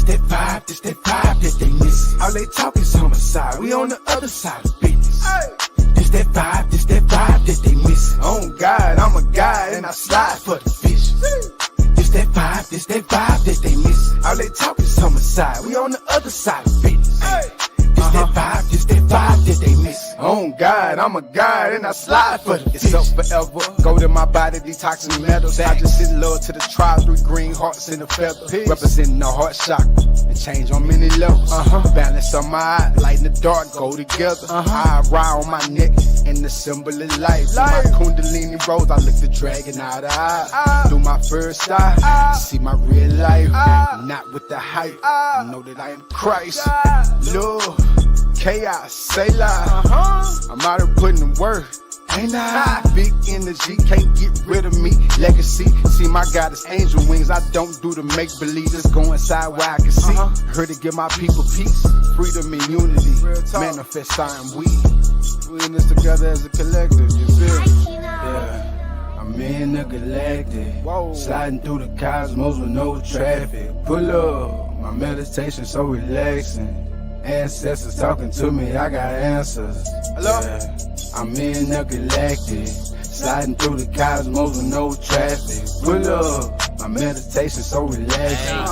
that vibe that they miss. All they talk is homicide, we on the other side of business. This that vibe that they miss. On God, I'm a guy and I slide for the vision. This that vibe that they miss. All they talk is homicide, we on the other side of business. This that vibe that they miss. On God, I'm a God and I slide for the It's up forever. Go to my body, detoxing metals. I just send love to the tribe, 3 green hearts in the feather. Representing the heart chakra and change on many levels. Balance on my eye, light in the dark, go together. I ride on my neck and the symbol of life. My kundalini rose, I look the dragon out of eye. Through my first eye, see my real life. Not with the hype, know that I am Christ. Lord, chaos, say lie. I'm out here putting in work. Ain't I? Big energy, can't get rid of me. Legacy, see my God is angel wings. I don't do the make believe. Just go inside where I can see. Here to give my people peace, freedom and unity. Manifest I am we in this together as a collective. You feel me? Yeah. I'm in the galactic. Sliding through the cosmos with no traffic. Pull up, my meditation so relaxing. Ancestors talking to me, I got answers. Hello? Yeah. I'm in the galactic, sliding through the cosmos with no traffic. Pull up, my meditation so relaxing.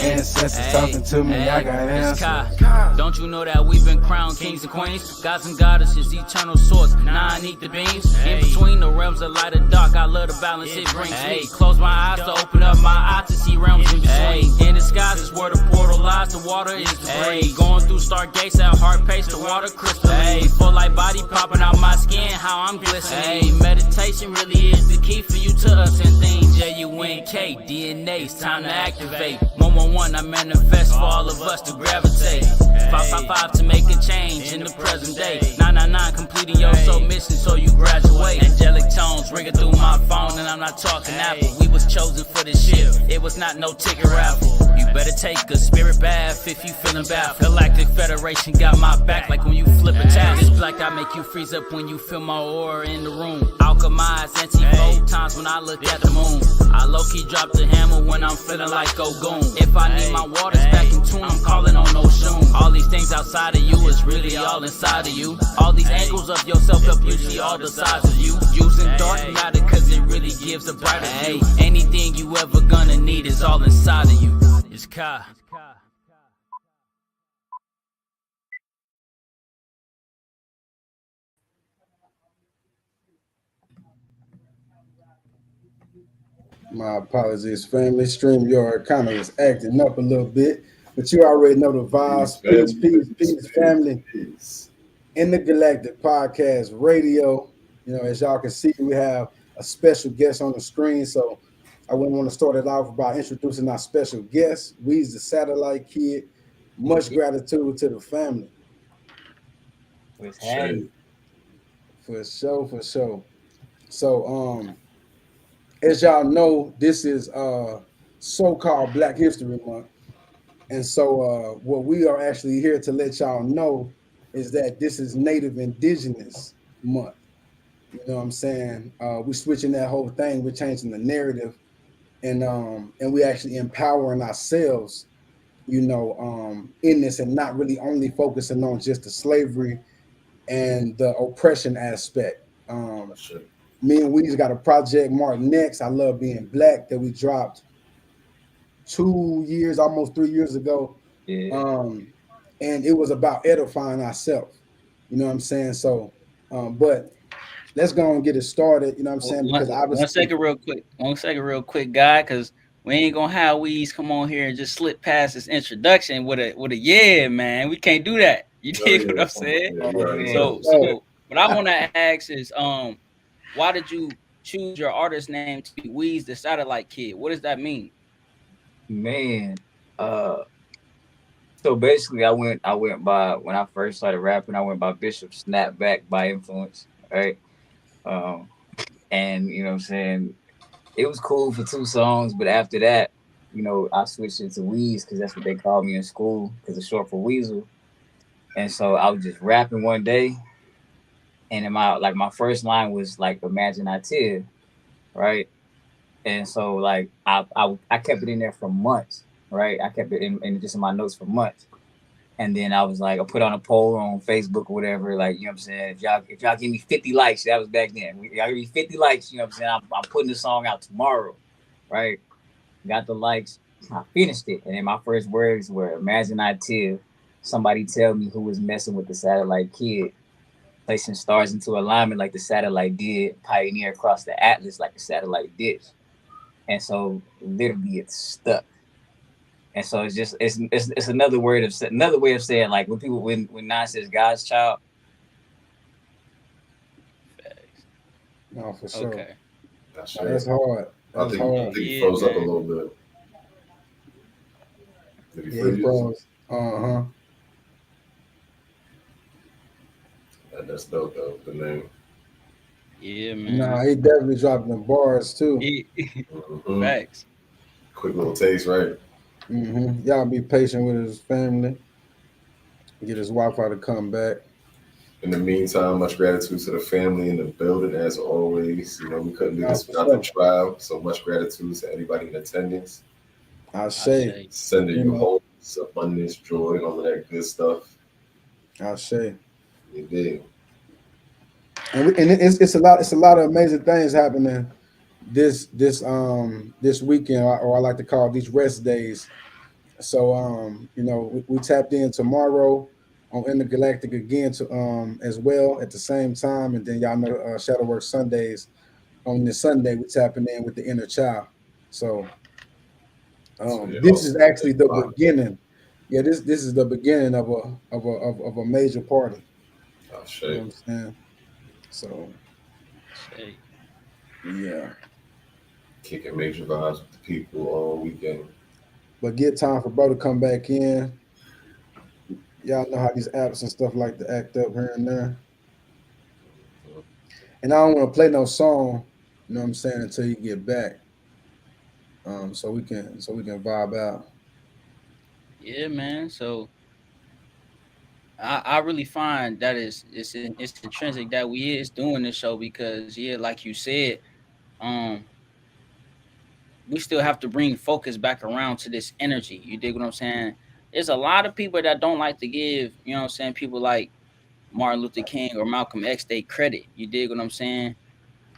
Ancestors talking to me, I got answers. Don't you know that we've been crowned kings and queens, gods and goddesses, eternal source. Now I need the beams. In between the realms of light and dark, I love the balance it brings me. Close my eyes to open up my eyes to see realms in between. In the skies is where the portal lies, the water is the breeze. Going through stargates at heart pace, the water crystalline. Full light body popping out my skin, how I'm glistening. Meditation really is the key for you to ascend things. J-U-N-K, DNA, it's time to activate. 111, I manifest for all of us to gravitate. 555 to make a change in the present day. 999 completing your soul mission so you graduate. Angelic tones ringing through my phone and I'm not talking Apple. We was chosen for this shit, it was not no ticket raffle. You better take a spirit bath if you feeling bad. Galactic Federation got my back like when you flip a tab. This black I make you freeze up when you feel my aura in the room. Alchemized anti-photons when I look at the moon. I low-key drop the hammer when I'm feeling like Ogun. If I need my waters back in tune, I'm calling on Oshun. All these things outside of you is really all inside of you. All these angles of yourself help you see all the sides of you. Using dark matter cause it really gives a brighter view. Anything you ever gonna need is all inside of you. It's Kiid. My apologies, family. StreamYard kind of was acting up a little bit, but you already know the vibes. Peace, family. In the Galactic Podcast Radio. You know, as y'all can see, we have a special guest on the screen. So I wouldn't want to start it off by introducing our special guest, Weez the Satellite Kid. Much gratitude to the family. For sure. So as y'all know, this is so-called Black History Month. And so what we are actually here to let y'all know is that this is Native Indigenous Month. You know what I'm saying? We're switching that whole thing. We're changing the narrative, and we actually empowering ourselves, you know, in this, and not really only focusing on just the slavery and the oppression aspect. Me and Weez got a project marked Next. I Love Being Black that we dropped 2 years, almost 3 years ago. And it was about edifying ourselves. You know what I'm saying? So, but let's go and get it started. You know what I'm saying? Because one second real quick, guy, because we ain't gonna have Weez come on here and just slip past this introduction with a yeah, man. We can't do that. You dig what I'm saying? So what I want to ask is, why did you choose your artist name to be Weez the Satellite Kid? What does that mean? Man, so basically I went by, when I first started rapping, I went by Bishop Snapback by Influence, right? And you know what I'm saying, it was cool for 2 songs, but after that, you know, I switched it to Weez because that's what they called me in school, because it's short for Weasel. And so I was just rapping one day, and in my first line was like, "Imagine I Tear," right? And so like I kept it in there for months right? I kept it in just in my notes for months. And then I was like, I put on a poll on Facebook or whatever, like, you know what I'm saying? If y'all give me 50 likes, that was back then. Y'all give me 50 likes, you know what I'm saying? I'm putting the song out tomorrow, right? Got the likes, I finished it. And then my first words were, imagine I tell somebody tell me who was messing with the satellite Kiid, placing stars into alignment like the satellite did, pioneer across the atlas like the satellite dish. And so literally it's stuck. And so it's just it's another way of saying, like, when Nas says God's child. No, for sure. Okay. That's hard. I think he froze up a little bit. Did he freeze? He froze. That's dope though. The name. Yeah, man. Nah, he definitely dropping the bars too. Facts. Quick little taste, right? Y'all be patient with his family. Get his Wi-Fi to come back. In the meantime, much gratitude to the family in the building as always. You know, we couldn't do this without the tribe. So much gratitude to anybody in attendance. I say, sending you home abundance, joy, and all of that good stuff. I say, you did. And it's a lot of amazing things happening this weekend, or I like to call these rest days. So you know, we tapped in tomorrow on Intergalactic again to as well at the same time, and then y'all know Shadowwork Sundays. On this Sunday, we're tapping in with the inner child. So this is actually the beginning. Yeah, this is the beginning of a major party. Oh, you know what I'm saying? So yeah, kicking major vibes with the people all weekend. But get time for bro to come back in. Y'all know how these apps and stuff like to act up here and there. And I don't want to play no song, you know what I'm saying, until you get back. So we can vibe out. Yeah, man. So I really find that it's intrinsic that we is doing this show because, yeah, like you said, we still have to bring focus back around to this energy. You dig what I'm saying? There's a lot of people that don't like to give, you know what I'm saying, people like Martin Luther King or Malcolm X they credit. You dig what I'm saying?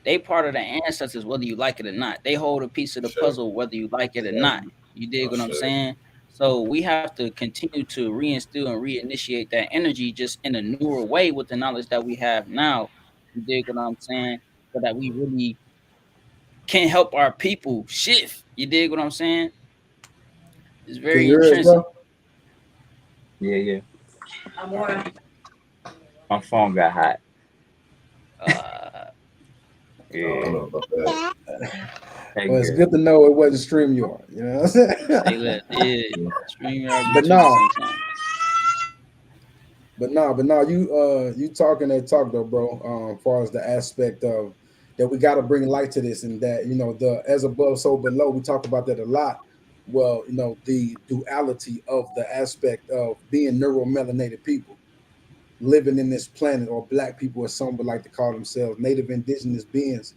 They part of the ancestors, whether you like it or not. They hold a piece of the puzzle, whether you like it or not. You dig what I'm saying? So we have to continue to reinstill and reinitiate that energy just in a newer way with the knowledge that we have now. You dig what I'm saying? So that we really can help our people shift. You dig what I'm saying? It's very intrinsic. Yeah. My phone got hot. Well, it's good to know it wasn't StreamYard. You know what I'm saying? StreamYard. But no, you talking that talk though, bro. As far as the aspect of that, we got to bring light to this, and that, you know, the as above, so below. We talk about that a lot. Well, you know, the duality of the aspect of being neuromelanated people living in this planet, or black people, as some would like to call themselves, native indigenous beings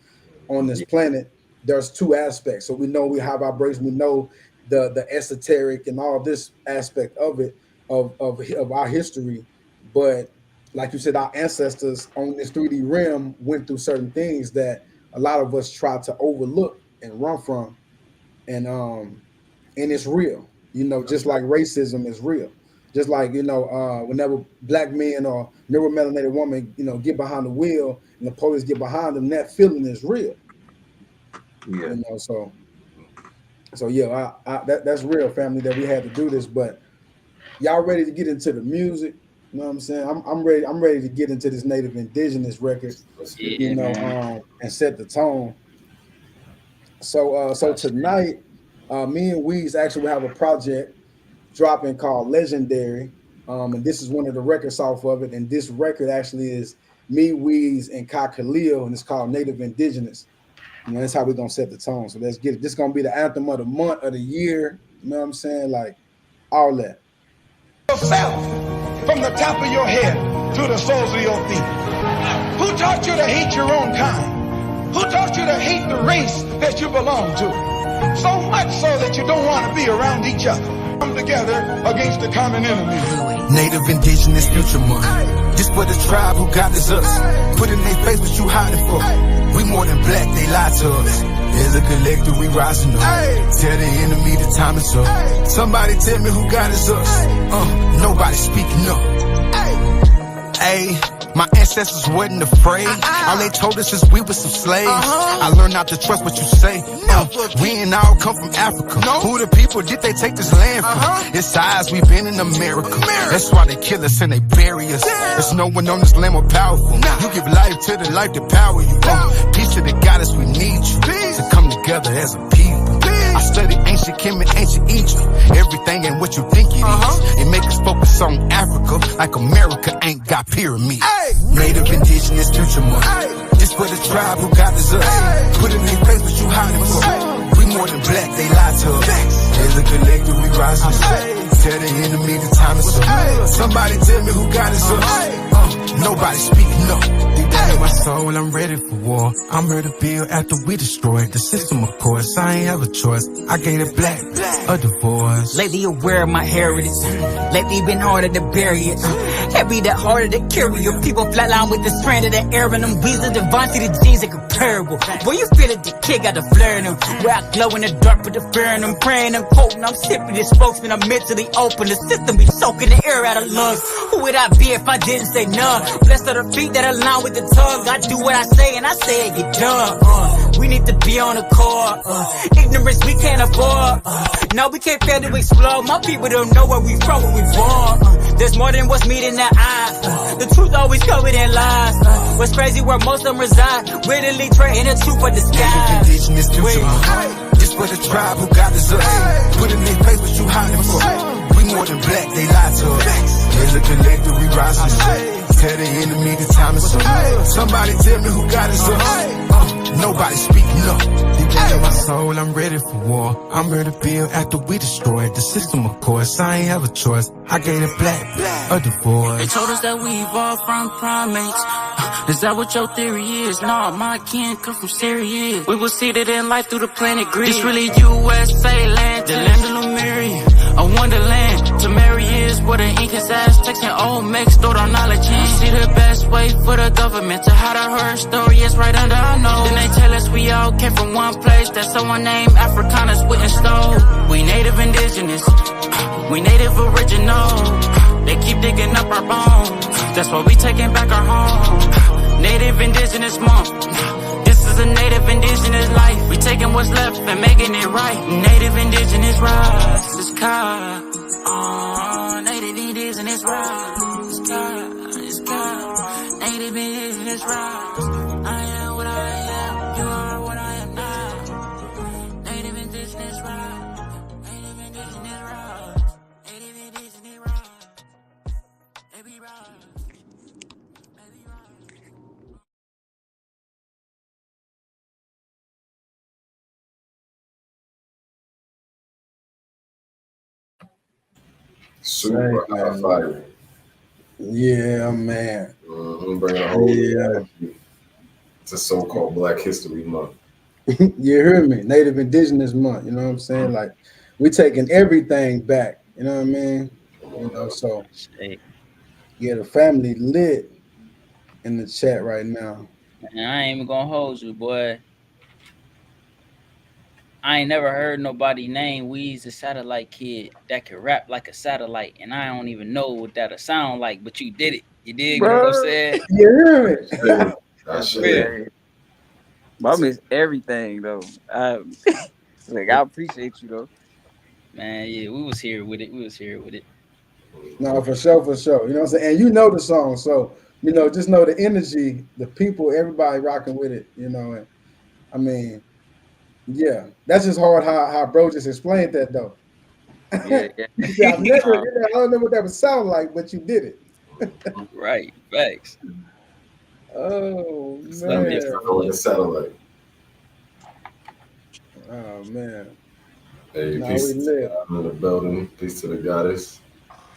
on this planet. There's two aspects. So we know we have vibration. We know the esoteric and all this aspect of it, of our history. But like you said, our ancestors on this 3D realm went through certain things that a lot of us try to overlook and run from. And it's real, you know, just like racism is real. Just like, you know, whenever black men or neuromelanated woman, you know, get behind the wheel and the police get behind them, that feeling is real. Yeah. You know, so yeah, that's real, family, that we had to do this. But y'all ready to get into the music? You know what I'm saying? I'm ready to get into this native indigenous record, you know, and set the tone. So tonight, me and Weez actually have a project dropping called Legendary, and this is one of the records off of it. And this record actually is me, Weez, and Kiid Khalil, and it's called Native Indigenous. You know, that's how we're gonna set the tone. So let's get it. This is gonna be the anthem of the month, of the year. You know what I'm saying? Like all that. Yourself from the top of your head to the soles of your feet. Who taught you to hate your own kind? Who taught you to hate the race that you belong to? So much so that you don't want to be around each other. Come together against the common enemy. Native, indigenous, future month. This for the tribe who got us. Put in their face what you hiding for. We more than black, they lie to us. As a collective, we rising up. Tell the enemy the time is up. Somebody tell me who got us. Nobody speaking up. Hey, my ancestors wasn't afraid. All they told us is we were some slaves. I learned not to trust what you say. We ain't all come from Africa. Who the people did they take this land from? It's size, we been in America. That's why they kill us and they bury us. There's no one on this land more powerful. You give life to the life that power you. Peace to the goddess, we need you to come together as a people. I study ancient Kim and ancient Egypt. Everything ain't what you think it is. It make us focus on Africa like America ain't got pyramids. Native, indigenous, future month. This for the tribe who got us. Put in their face what you hiding for. We more than black, they lie to us. As a collective, we rise up. Tell the enemy the time is up. Somebody tell me who got us. Nobody speaking up. Deep down in my soul, I'm ready for war. I'm ready to build after we destroyed the system, of course. I ain't have a choice. I gave it black a divorce. Lately aware of my heritage. Lately been harder to bury it. Heavy that harder to carry it. People flatline with the strand of the air and them Weez and Devontae, the jeans are comparable. Boy, you feel it, the kid got the flare in them. Where I glow in the dark with the fear in them. Praying and quoting, I'm sipping this spokesman. I'm mentally open. The system be soaking the air out of lungs. Who would I be if I didn't say none? Blessed are the feet that align with the tongue. I do what I say and I say it get done. We need to be on the court. Ignorance we can't afford. No, we can't fail to explore. My people don't know where we from, where we born. There's more than what's meeting the eye. The truth always covered in lies. What's crazy where most of them reside. Readily trading the truth for the sky. Indigenous future month. This for the tribe who got us. Put in their face what you hiding for. We more than black, they lie to us. As a collective, we rise up. Tell the enemy the time is up. Somebody tell me who got us. Nobody speaking up. Deep down in my soul, I'm ready for war. I'm ready to build after we destroyed the system, of course. I ain't have a choice. I gave it black a divorce. They told us that we evolved from primates. Is that what your theory is? Nah, my kin come from Syria. We were seated in life through the planet grid. This really USA land, the land of Lemuria, a wonderland. To marry is what an Inca's Aztecs and Olmecs stored our knowledge in. See the best way for the government to hide our her story is right under our nose. Then they tell us we all came from one place that someone named Afrikaners went and stole. We native indigenous, we native original. They keep digging up our bones. That's why we taking back our home. Native indigenous month. This is a native indigenous life. We taking what's left and making it right. Native indigenous rise. It's God. Native indigenous rise. It's God. It's God. Native indigenous rise. I am what I am. You are what I am now. Native indigenous rise. Native indigenous rise. Native indigenous rise. Baby rise. Super hot fire. Yeah, man. Bringing a whole energy to so-called Black History Month. You heard me. Native Indigenous Month. You know what I'm saying? Like, we taking everything back. You know what I mean? You know, so yeah, the family lit in the chat right now. And I ain't even gonna hold you, boy. I ain't never heard nobody name Weez a satellite kid that could rap like a satellite, and I don't even know what that'll sound like, but you did it. You dig what I'm saying? You hear me? That's real. I miss everything though. Like I appreciate you though. Man, yeah, we was here with it. No, for sure, for sure. You know what I'm saying? And you know the song, so you know, just know the energy, the people, everybody rocking with it. You know, and I mean, yeah, that's just hard how bro just explained that though. Yeah. Yeah, I've never, I don't know what that would sound like, but you did it. Right, facts. Oh It's man. not different from a satellite. Oh man. Hey, No, peace we to live. God in the building. Peace to the goddess.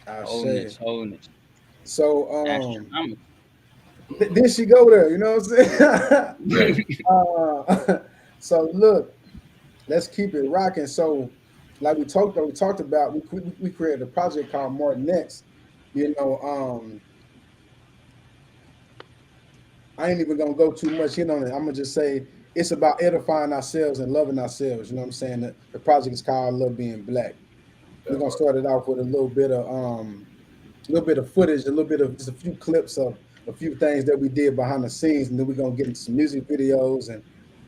I Wholeness. say. So Astronomical. did she go there? You know what I'm saying? Right. So look, let's keep it rocking. So, like we talked about, we created a project called Martin X. You know, I ain't even gonna go too much in on it. I'm gonna just say it's about edifying ourselves and loving ourselves. You know what I'm saying? The project is called Love Being Black. We're gonna start it off with a little bit of footage, a little bit of just a few clips of a few things that we did behind the scenes, and then we're gonna get into some music videos, and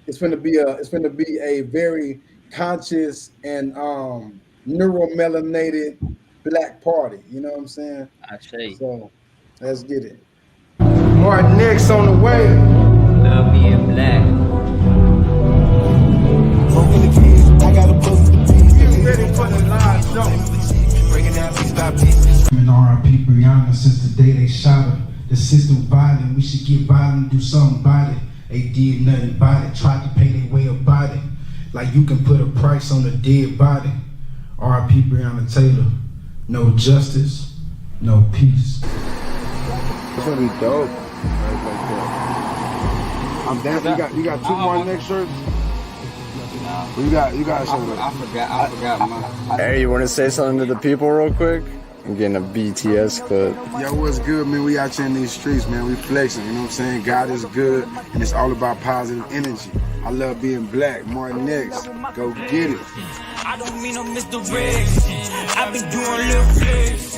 it's gonna be a very conscious and neuromelanated black party. You know what I'm saying? I say. So let's get it. Martin X on the way. Love being black. I got a puzzle to be Ready for the live show. breaking down piece by piece. And R.I.P. Brianna, since the day they shot her. The system violent, we should get violent, do something about it. They did nothing about it, tried to pay their way about it. Like you can put a price on a dead body. R.I.P. Breonna Taylor. No justice, no peace. It's gonna be dope. Like that. I'm down. You got two more next shirts. You got something. I forgot mine. Hey, you want to say something to the people real quick? I'm getting a BTS clip. Yo, what's good, man? We out here in these streets, man. We flexing, you know what I'm saying? God is good, and it's all about positive energy. I love being black. Martin X, go get it. I don't mean no misdirection. I've been doing little flicks.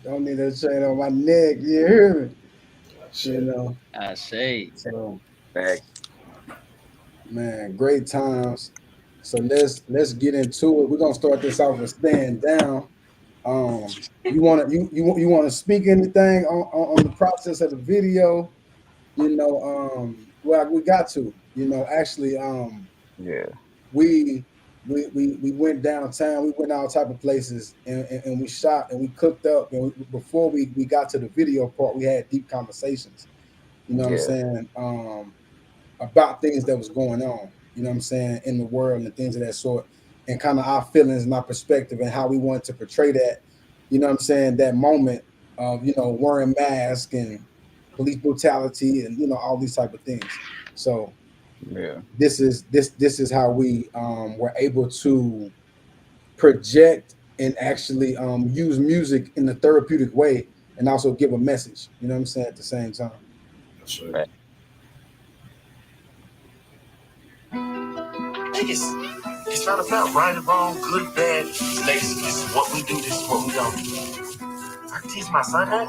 Don't need that chain on my neck. You hear me? You know. I say. So, Back. man, great times. So let's get into it. We're gonna start this off with Stand Down. You wanna speak anything on the process of the video? You know, well, we got to. You know, actually, Yeah. we went downtown. We went all type of places, and we shot and we cooked up. And before we got to the video part, we had deep conversations. You know what I'm saying? About things that was going on. You know what I'm saying, in the world and things of that sort, and kind of our feelings and our perspective and how we wanted to portray that, you know what I'm saying, that moment of, you know, wearing masks and police brutality and, you know, all these type of things. So Yeah. this is how we were able to project and actually use music in a therapeutic way and also give a message, you know what I'm saying, at the same time. That's right. Right. It's not about right or wrong, good or bad. Ladies, this is what we do, this is what we don't do. I can teach my son that.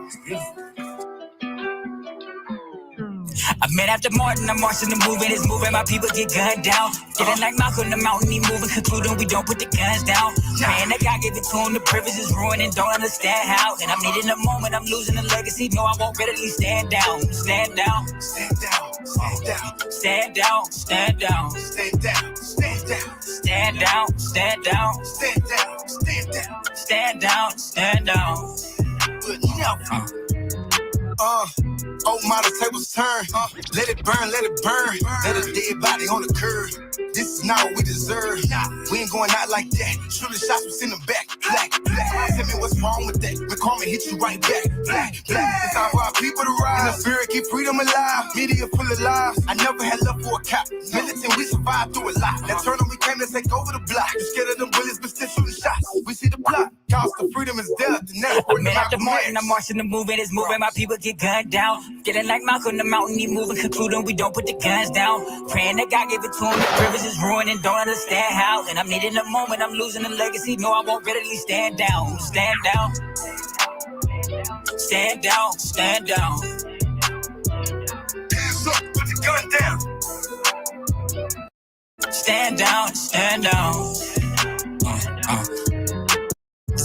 It's beautiful. I met after Martin, I'm marching the movement is moving, my people get gunned down. Feeling like Malcolm the mountain, he moving, concluding we don't put the guns down. Praying that God give it to him, the privilege is ruined and don't understand how. And I'm needing a moment, I'm losing the legacy, no I won't readily stand down. Stand down. Stand down, stand down, Stand down, stand down. stand down, stand down, Stand down, stand down. stand down, stand down. Stand down, stand down. Good enough. Old model tables turn. Let it burn, let it burn. Let a dead body on the curb. This is not what we deserve. We ain't going out like that. Shooting shots was in the back. Black, black. Tell me what's wrong with that. When karma hit you right back. Black, black. It's time for our people to rise. In the spirit, keep freedom alive. Media full of lies. I never had love for a cop. Militant, we survived through a lot. That turn we came to take over the block. You scared of them bullets, but still shooting shots. We see the plot. Cost of freedom is death. I met after Martin, I'm marching the movement is moving, my people get gunned down. Feeling like Malcolm the mountain, he moving, concluding we don't put the guns down. Praying that God give it to him, the privilege is ruined and don't understand how. And I'm needing a moment, I'm losing the legacy, no I won't readily stand down. Stand down. Stand down, stand down. Hands up, put the gun down. Stand down, stand down.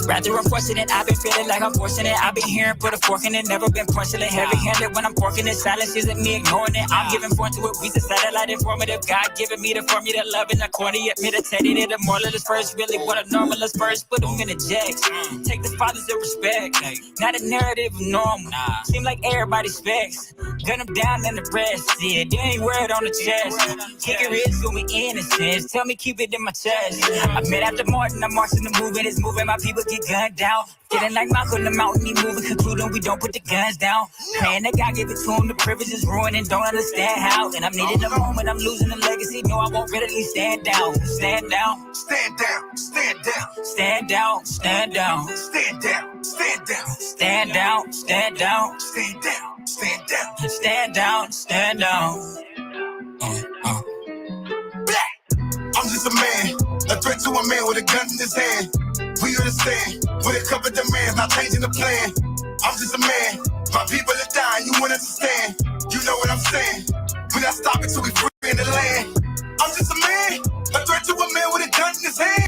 Rather unfortunate, I've been feeling like I'm forcing it. I've been hearing, put a fork in it, never been porcelain. Heavy-handed when I'm porking it, silence isn't me ignoring it. I'm giving form to it, Weez, a satellite informative. God giving me the formula, love and according, meditating it, the moral is first. Really what a normal is first, put them in the jacks. Take the fathers of respect, not a narrative of normal. Seem like everybody specs. Gun them down in the breast, yeah, they ain't word on the chest. Kick your ears to me innocence, tell me keep it in my chest. I met after Martin, I'm marching the movement, it's moving, my people get gun down. Feeling like Malcolm in the mountain, he moving, concluding we don't put the guns down. Praying that God give it to him, the privilege is ruining, don't understand how. And I'm needing the moment, I'm losing the legacy, no, I won't readily stand down. Stand down. Stand down. Stand down. Stand down. Stand down. Stand down. Stand down. Stand down. Stand down. Stand down. Stand down. Stand down. Stand down. I'm just a man, a threat to a man with a gun in his hand. We understand, with a couple demands, not changing the plan. I'm just a man, my people are dying, you won't understand. You know what I'm saying? We're not stopping till we free in the land. I'm just a man, a threat to a man with a gun in his hand.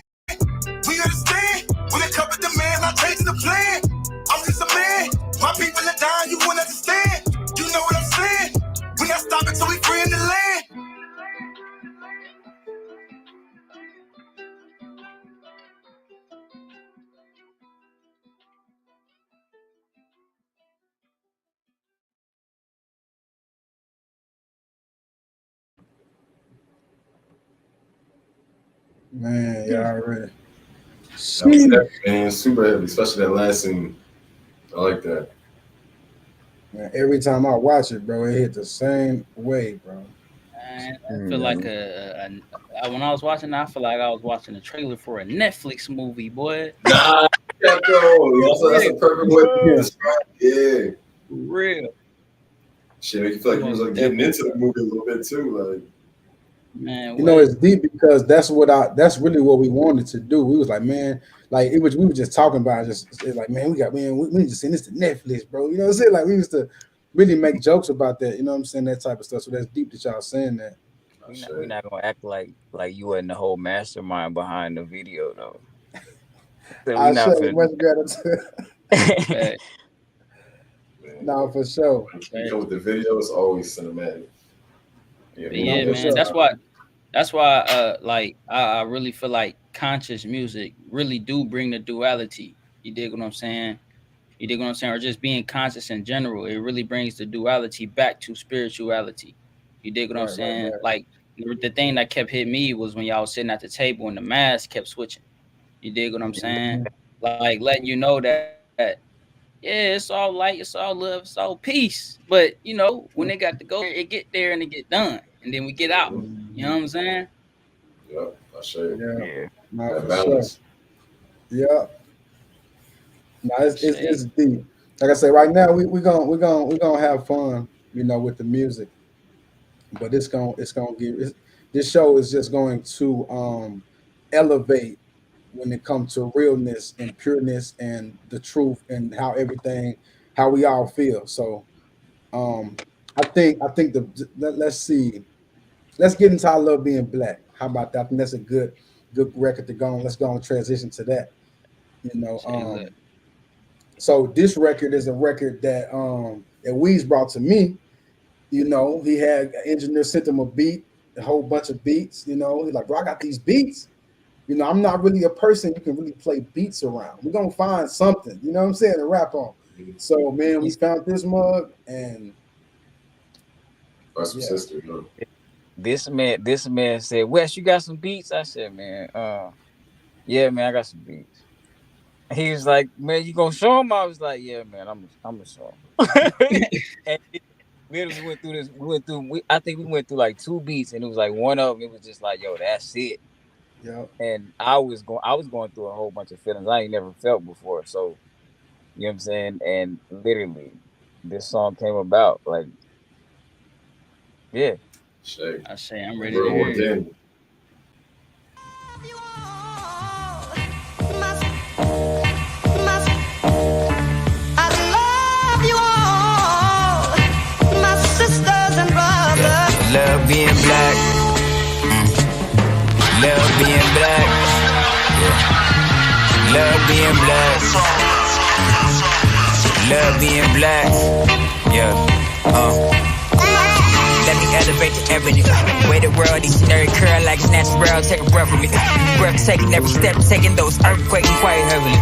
We understand, with a couple demands, not changing the plan. I'm just a man, my people are dying, you won't understand. You know what I'm saying? We're not stopping till we free in the land. Man, y'all already. That was heavy, man. Super heavy, especially that last scene. I like that. Man, every time I watch it, bro, it hit the same way, bro. I feel like when I was watching, I feel like I was watching a trailer for a Netflix movie, boy. Nah, that's a perfect way to describe it. Yeah. Real. Shit, make you feel like you was like getting into the movie a little bit too, like. Man, you know, it's deep because that's really what we wanted to do. We was like, man, like we were just talking about it, it's like, man, we need to send this to Netflix, bro. You know what I'm saying? Like we used to really make jokes about that, you know what I'm saying? That type of stuff. So that's deep that y'all saying that. We're not gonna act like you wasn't the whole mastermind behind the video though. So I show you much gratitude. No, for sure. You know, with the video, it's always cinematic. Yeah, man. That's why like I really feel like conscious music really do bring the duality. You dig what I'm saying? You dig what I'm saying? Or just being conscious in general, it really brings the duality back to spirituality. You dig what I'm saying? Right. Like the thing that kept hitting me was when y'all was sitting at the table and the mask kept switching. You dig what I'm saying? Like letting you know that yeah, it's all light, it's all love, it's all peace. But you know, when they got to go, it get there and it get done, and then we get out. You know what I'm saying? Yeah, I sure. Yeah, no, balance. Sure. Yeah. No, it's deep. Like I say, right now we're gonna have fun, you know, with the music. But this show is just going to elevate when it comes to realness and pureness and the truth and how we all feel. So I think let's get into I Love Being Black. How about that? I think that's a good record to go on. Let's go on and transition to that. You know, so this record is a record that Weez brought to me. You know, he had an engineer sent him a beat, a whole bunch of beats. You know, he's like, bro, I got these beats. You know, I'm not really a person you can really play beats around. We're gonna find something, you know what I'm saying, to rap on. So man, we found this mug and that's some sister, you know. This man said, Wes, you got some beats? I said, man, yeah, man, I got some beats. He was like, man, you gonna show him? I was like, yeah, man, I'm gonna show him. And I think we went through like 2 beats, and it was like one of them, it was just like, yo, that's it. Yeah. And I was going through a whole bunch of feelings I ain't never felt before. So, you know what I'm saying? And literally, this song came about. Like, yeah. I say I'm ready to hear it. I love you all, my sisters and brothers. Love being black. Love being black. Yeah. Love being black. Love being black. Yeah. Let me elevate the ebony. Way the world, each and every curl like it's natural. Take a breath with me. Breath taking every step, taking those earthquakes quite heavily.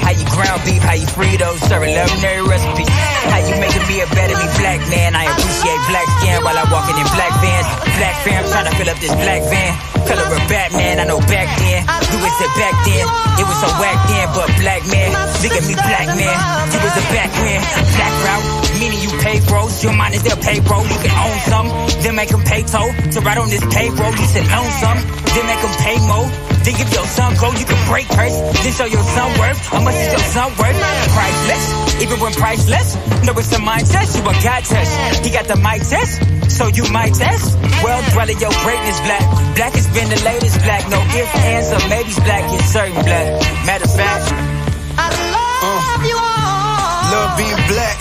How you ground beef, how you free those, serving love and every recipe. How you making me a better me black man. I appreciate black skin while I walking in black vans. Black fam trying to fill up this black van. Color of Batman, I know back then. You was it back then. It was so whack then, but black man, look at me, black man. You was a back man, black route, meaning you pay bros. Your mind is their payroll. You can own some, then make them pay toll to ride on this payroll. You should own some, then make them pay more. Then give your son gold, you can break purse. Then show your son worth. How much is your son worth? Priceless, even when priceless. No, it's a mind test, you a God test. He got the mic test, so you might test. Well, dwelling your greatness, black. Black has been the latest, black. No ifs, ands, or maybes, black. It's certain, black. Matter of fact, I love you all. Love being black.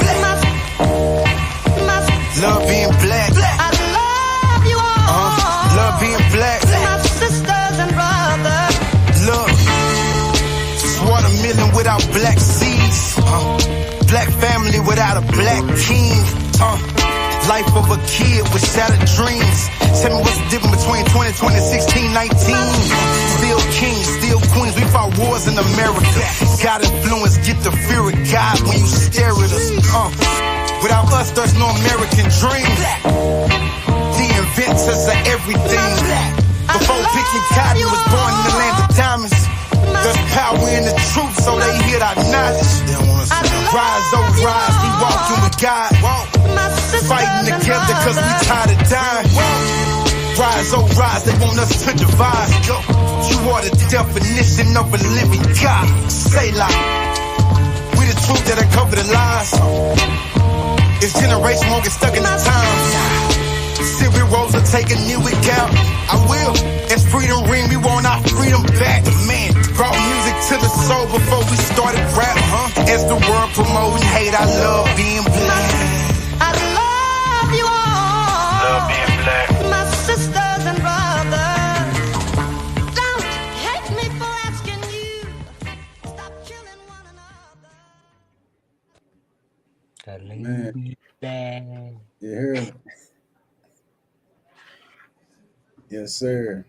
Love being black. I love you all. Love being black. My sisters and brothers. Look, watermelon without black seeds. Black family without a black king. Life of a kid with shattered dreams. Tell me what's the difference between 2020, 16, 19. Still kings, still queens. We fought wars in America. God influence, get the fear of God when you stare at us. Without us, there's no American dream. The inventors of everything. Before picking cotton was born in the land of diamonds. There's power in the truth, so they hit our knowledge. Rise, oh rise, we walking with God. Fighting together cause we tired of dying. Rise, oh rise, they want us to divide. You are the definition of a living God. Say like, we the truth that uncover the lies. This generation won't get stuck in the times. Silver rolls are taking new account. I will. As freedom ring, we want our freedom back. Man, brought music to the soul before we started rap, As the world promoting hate, I love being black. I love you all. Love being black. My sisters and brothers. Don't hate me for asking you. Stop killing one another. Man. You hear me? Yes, sir.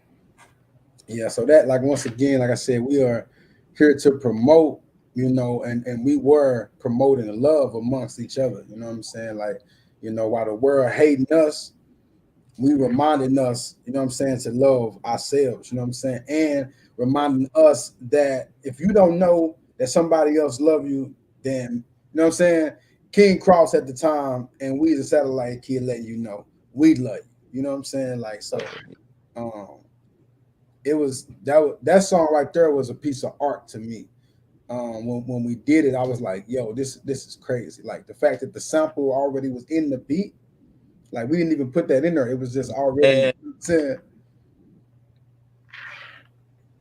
Yeah, so that, like, once again, like I said, we are here to promote, and we were promoting love amongst each other. You know what I'm saying? Like, while the world hating us, we reminding us, to love ourselves, you know what I'm saying? And reminding us that if you don't know that somebody else love you, then, you know what I'm saying? King Cross at the time and Weez, a Satellite Kid, letting you know we love you. You know what I'm saying? Like, so it was that song right there was a piece of art to me. When we did it, I was like, yo, this is crazy. Like the fact that the sample already was in the beat, like we didn't even put that in there. It was just already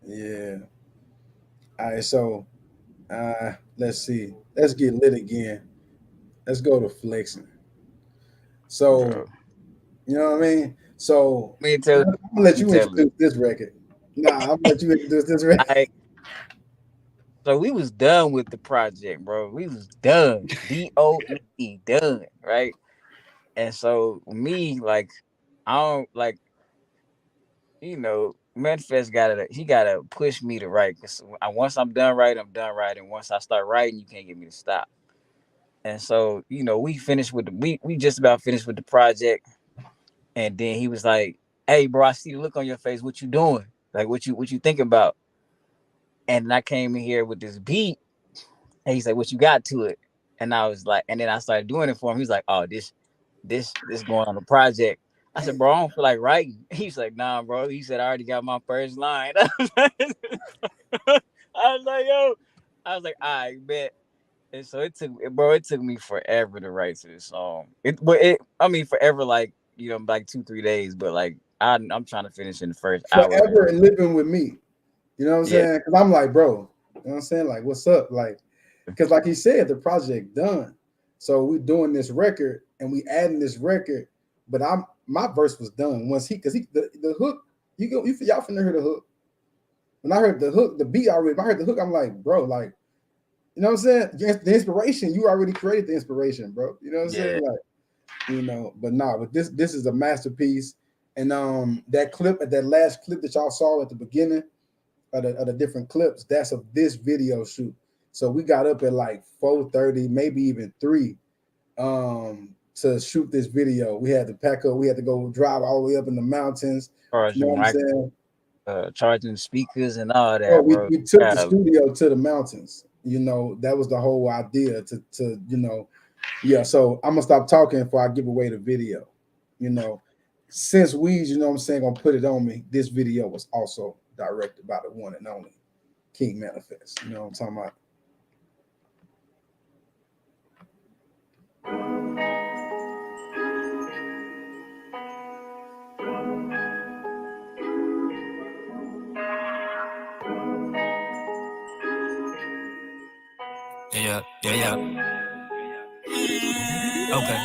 yeah. All right, so let's see. Let's get lit again. Let's go to flexing. So you know what I mean? So I'm gonna let you introduce this record. Nah, I'm gonna let you introduce this record. So we was done with the project, bro. We was done. DOE done, right? And so me, like, I don't like, Manifest gotta push me to write. Cause once I'm done writing, I'm done writing. Once I start writing, you can't get me to stop. And so, we finished with we just about finished with the project. And then he was like, "Hey, bro, I see the look on your face. What you doing? Like, what you thinking about?" And I came in here with this beat, and he's like, "What you got to it?" And I was like, and then I started doing it for him. He was like, "Oh, this going on the project." I said, "Bro, I don't feel like writing." He's like, "Nah, bro." He said, "I already got my first line." I was like, "Yo," I was like, "I bet." And so it took me forever to write to this song. Forever, like, like 2-3 days, but like I'm trying to finish in the first hour. Forever and living with me. You know what I'm saying? Because I'm like, bro, you know what I'm saying? Like, what's up? Like, because like he said, the project done. So we doing this record and we adding this record, but my verse was done once the hook, y'all finna hear the hook. When I heard the hook, the beat already, when I heard the hook, I'm like, bro, like, you know what I'm saying? The inspiration, you already created the inspiration, bro. You know what I'm saying? Like, but but this is a masterpiece. And that clip, that last clip that y'all saw at the beginning of the different clips, that's of this video shoot. So we got up at like 4:30, maybe even 3, to shoot this video. We had to pack up, we had to go drive all the way up in the mountains. You know what I'm saying? charging speakers and all Oh, that, we, bro. we took the God, studio to the mountains. You know, that was the whole idea to you know, yeah. So I'm gonna stop talking before I give away the video. You know, since Weez, you know what I'm saying, gonna put it on me. This video was also directed by the one and only King Manifest. You know what I'm talking about? Yeah, yeah, yeah. Okay.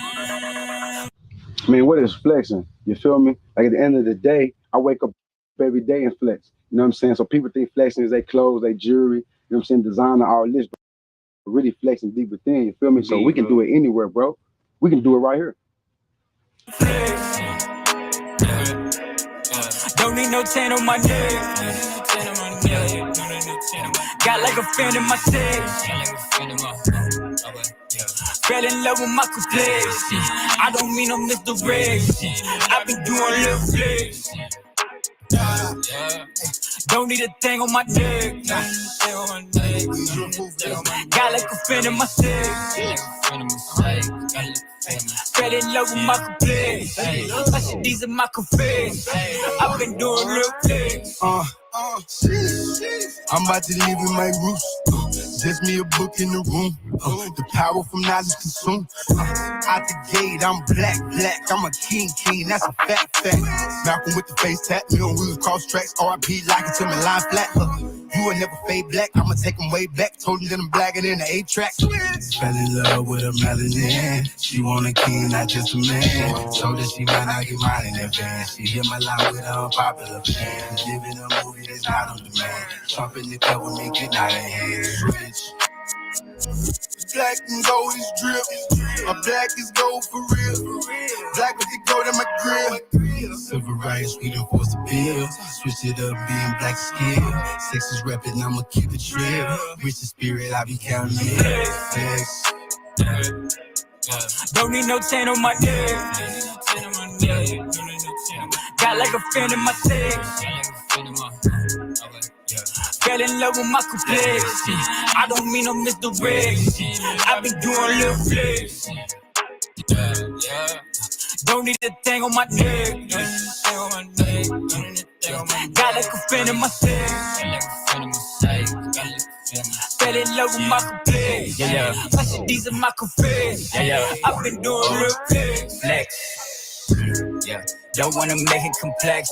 I mean, what is flexing? You feel me? Like at the end of the day, I wake up every day and flex. You know what I'm saying? So people think flexing is their clothes, their jewelry, you know what I'm saying, designer, all this, but really flexing deep within, you feel me? So we can do it anywhere, bro. We can do it right here. Don't need no tan on my neck. Got like a fan in my sex. Fell in love with my complexion. I don't mean I'm misdirection. I've been doing little flicks. Don't need a thing on my neck. Got like a fan in my sex. Fell in love with my complexion. I said these are my confessions. I've been doing little flicks. I'm about to live in my roots. Just me a book in the room. The power from knowledge consumed. Out the gate, I'm black. I'm a king. That's a fact. Malcolm with the face tap. Me on wheels cross tracks. RIP like it to my line flat. You will never fade black. I'ma take them way back. Told him that I'm blacker than the 8-track. Fell in love with a melanin. She want a king, not just a man. Told her she might not get mine in advance. She hit my line with an unpopular fan. Living a movie that's not on demand. Trump in the cup with me, get out of hand. Switch. Black and gold is drip. My black is gold for real. Black with the gold in my grill. Civil rights, we done force the bill. Switch it up, being black skill. Sex is rapping, I'ma keep it real. Rich in spirit, I be counting it. Flex. Don't need no tan on my neck. Got like a fan in my sex. Fell in love with my complexion. I don't mean I'm misdirection. I've been doing little flicks. Don't need a thing on my neck. Got like a fan in my sex. Fell in love with my complexion. I said these are my confessions. I've been doing real flex. Don't wanna make it complex.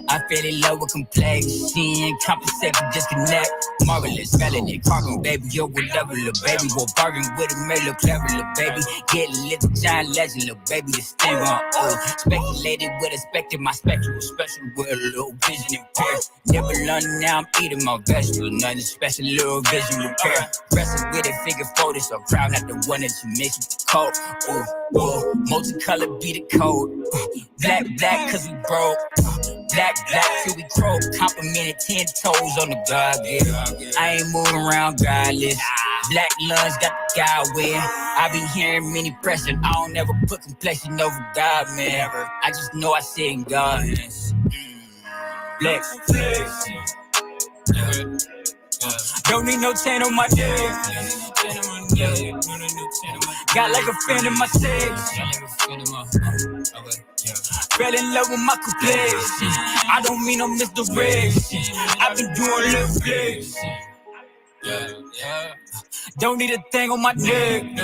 I fell in love with complex. She ain't compensate, but disconnect. Marvelous, melanin, cargo, baby. Yo, whatever, little baby. We'll bargain with a male, look clever, little baby. Get a little giant legend, little baby. This thing on old. Speculated with a spectre, my spectral special with a little vision impaired. Never learned, now I'm eating my vegetables. Nothing special, little vision repair. Wrestle with it, figure photos. So proud, not the one that you mix with the coat. Ooh, multicolored be the code. Black, cause we broke. Black, till we croak. Complimented 10 toes on the God, yeah. I ain't moving around godless. Black lungs got the guy with. I be hearing many pressure. I don't ever put complexion over God, man. I just know I sit in God. Flex. Don't need no tan on my neck. Got like a fan in my sex. Fell in love with my complexion. I don't mean I'm misdirection. I've been doing little flicks. Don't need a thing on my neck.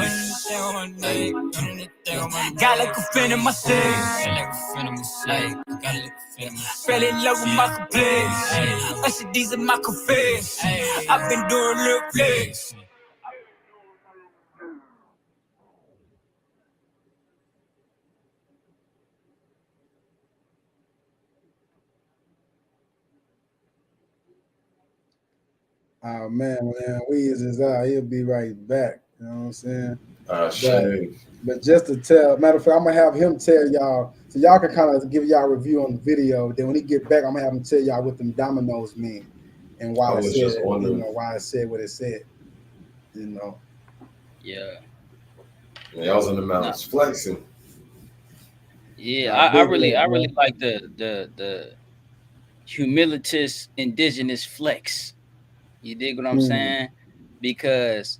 Got like a fan in my sex. Fell in love with my complexion. I said these are my confessions. I've been doing little flicks. Oh man, Weez is out. He'll be right back. You know what I'm saying? Shame. But just to tell, matter of fact, I'm gonna have him tell y'all, so y'all can kind of give y'all a review on the video. Then when he get back, I'm gonna have him tell y'all what them dominoes mean and why it said, why it said what it said. You know. Yeah. Man, I was in the mountains flexing. Yeah, I really like the humilitus indigenous flex. You dig what I'm saying? Because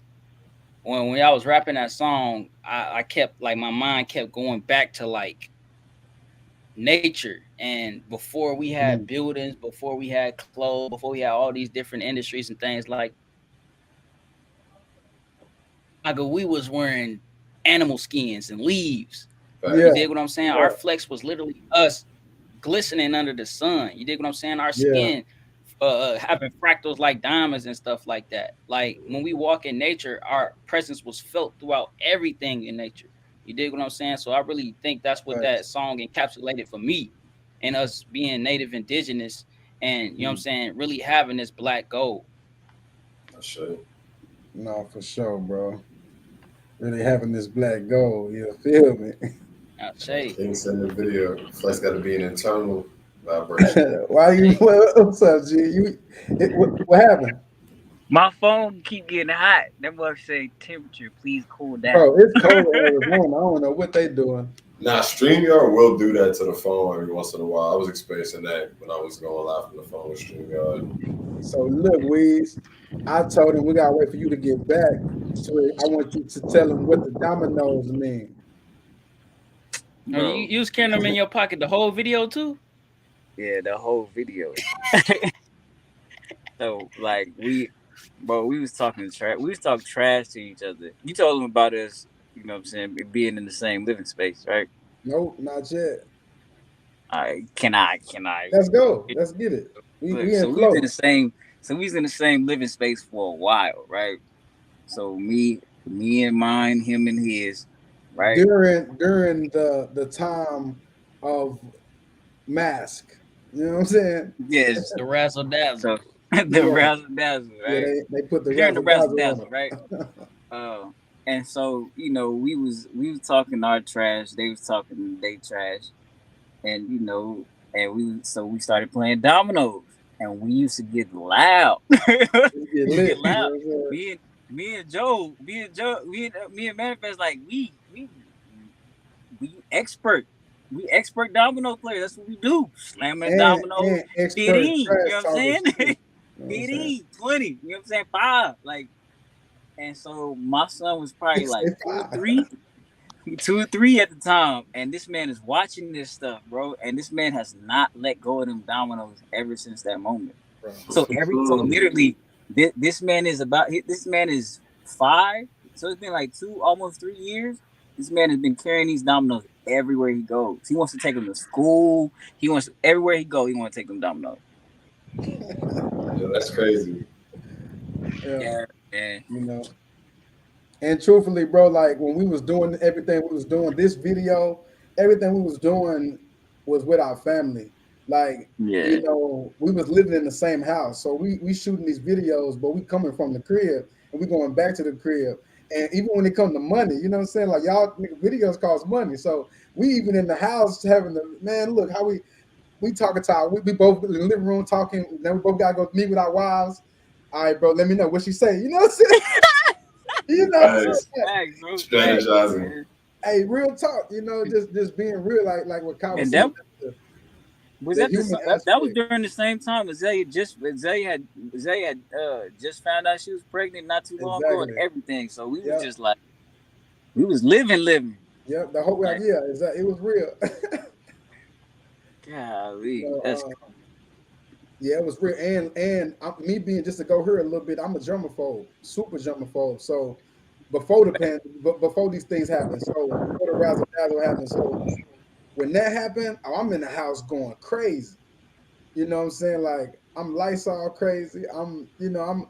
when I was rapping that song, I kept like my mind kept going back to like nature. And before we had buildings, before we had clothes, before we had all these different industries and things like we was wearing animal skins and leaves. Yeah, You dig what I'm saying? Our flex was literally us glistening under the sun. You dig what I'm saying? Our yeah, skin having fractals like diamonds and stuff like that. Like when we walk in nature, our presence was felt throughout everything in nature. You dig what I'm saying? So I really think that's what that song encapsulated for me and us being native indigenous and you know what I'm saying, really having this black gold. Sure. no, for sure, bro. Really having this black gold, you feel me? I say King said in the video, flex got to be an internal vibration. Why you? What's up, G? What happened? My phone keep getting hot. That must say temperature. Please cool down. Bro, it's cold in Arizona. I don't know what they doing. Nah, StreamYard will do that to the phone every once in a while. I was experiencing that when I was going live from the phone with StreamYard. So look, Weez, I told him we gotta wait for you to get back. So I want you to tell him what the dominoes mean. Oh, you was carrying them in your pocket the whole video too? Yeah, the whole video. So like we was talking trash. We was talking trash to each other. You told him about us, you know what I'm saying, being in the same living space, right? Nope, not yet. All right, can I? Let's go. Let's get it. Look, We in so we was in flow. the same. So we was in the same living space for a while, right? So me and mine, him and his, right? During the time of mask. You know what I'm saying? Yes. The razzle dazzle. So the razzle dazzle, Yeah, right? they put the During the razzle razzle dazzle dazzle, on right? And so you know we was talking our trash, they was talking they trash, and you know, and we started playing dominoes, and we used to get loud. it. Get We lit. get You know loud. what I'm saying? Me and Manifest like we expert. We expert domino players. That's what we do. Slamming dominoes. And 15. expert You know trash what I'm talkers saying? too. You know what I'm saying? 15, 20. You know what I'm saying? 5. Like, and so my son was probably like Say 2 or five. 3. 2 or 3 at the time. And this man is watching this stuff, bro. And this man has not let go of them dominoes ever since that moment. Bro. So literally, this man is 5. So it's been like 2, almost 3 years. This man has been carrying these dominoes everywhere he goes. He wants to take them to school. He wants everywhere he go. He wants to take them dominoes. Yeah, that's crazy. Yeah, Yeah. you know. And truthfully, bro, like when we was doing everything we was doing, this video, everything we was doing was with our family. Like, Yeah. you know, we was living in the same house. So we shooting these videos, but we coming from the crib and we going back to the crib. And even when it come to money, you know what I'm saying? Like y'all videos cost money. So we even in the house having the man, look how we talking to our, we both in the living room talking, then we both gotta go meet with our wives. All right, bro, let me know what she say. You know what I'm saying? You know, Nice. Thanks, bro. Strategizing. hey, real talk. You know, just being real, like what Kyle was And saying. was The that human that was aspect. during the same time Azalea had just found out she was pregnant not too long ago and Exactly. everything. So we Yep. was just like we was living. Yep, the whole idea is that it was real. Golly, You know, that's yeah, it was real. And me being just to go here a little bit, I'm a germaphobe, super germaphobe. So before before these things happened, so before the razzle dazzle happened, so when that happened, I'm in the house going crazy. You know what I'm saying? Like I'm Lysol crazy. I'm yeah. I'm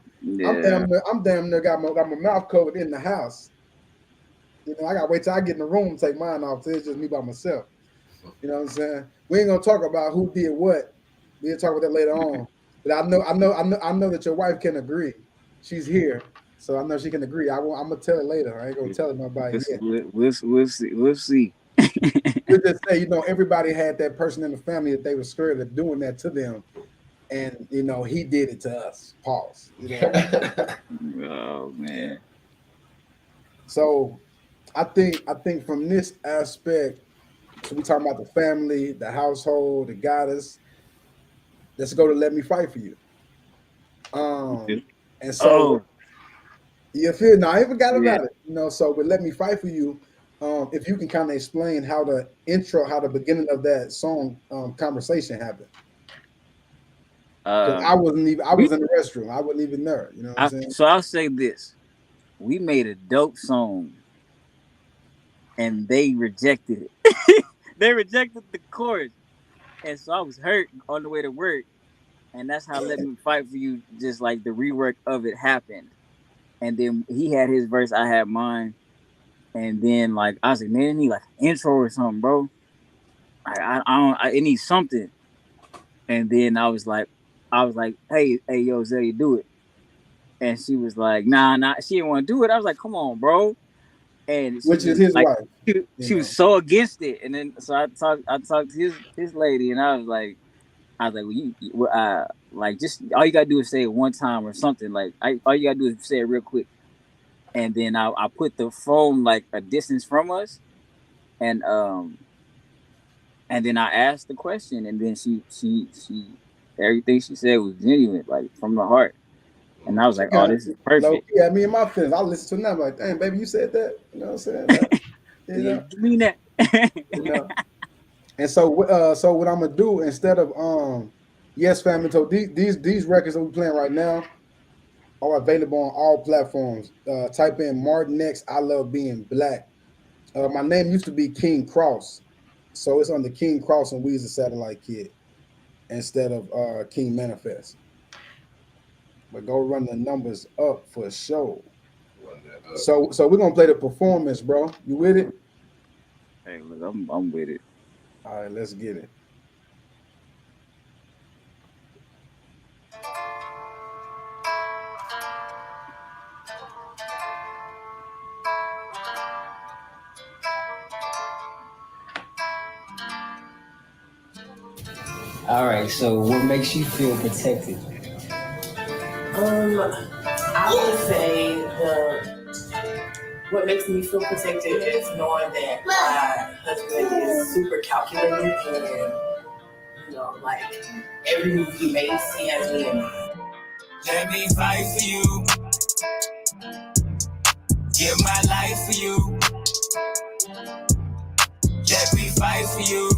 damn near got my mouth covered in the house. You know, I gotta wait till I get in the room and take mine off. So it's just me by myself. You know what I'm saying? We ain't gonna talk about who did what. We'll talk about that later on. But I know that your wife can agree. She's here, so I know she can agree. I'm gonna tell her later. I ain't gonna tell nobody yet. We'll see. We'll just say, you know, everybody had that person in the family that they were scared of doing that to them, and you know, he did it to us. Pause. You know. Oh man. So, I think from this aspect, so we talking about the family, the household, the goddess. Let's go to Let Me Fight for You. And so Oh, you feel now I even forgot yeah. about it. So with Let Me Fight for You, if you can kind of explain how the beginning of that song conversation happened. Because Uh, I we, was in the restroom. I wasn't even there. You know what I'm saying? so I'll say this: we made a dope song, and they rejected it. They rejected the chorus, and so I was hurt on the way to work, and that's how "Let Me Fight for You" just like the rework of it happened. And then he had his verse, I had mine, and then like I was like, man, I need like an intro or something, bro. I don't, it needs something. And then I was like, hey, yo, Zay, do it. And she was like, nah, she didn't want to do it. I was like, come on, bro. And she Which is just his like, wife. she was so against it. And then so I talked to his lady, and I was like, well, like just all you gotta do is say it one time or something. Like all you gotta do is say it real quick. And then I put the phone like a distance from us, and then I asked the question, and then she everything she said was genuine, like from the heart. And I was She like, oh, kind of this is low perfect. key had me in my feelings. I listen to them like, dang, baby, you said that. You know what I'm saying? Like, you Yeah, know, you mean that? you know. And so what I'm gonna do instead of yes, family. So these records that we're playing right now are available on all platforms. Type in Martin X. I love being black. My name used to be King Cross, so it's under King Cross and Weez the Satellite Kid instead of King Manifest. But go run the numbers up for sure. Run that up. So we're gonna play the performance, bro. You with it? Hey, look, I'm with it. All right, let's get it. All right, so what makes you feel protected? I would say what makes me feel protected is knowing that my husband is super calculated and like every move he makes, he has me in mind. Let me fight for you. Give my life for you. Let me fight for you.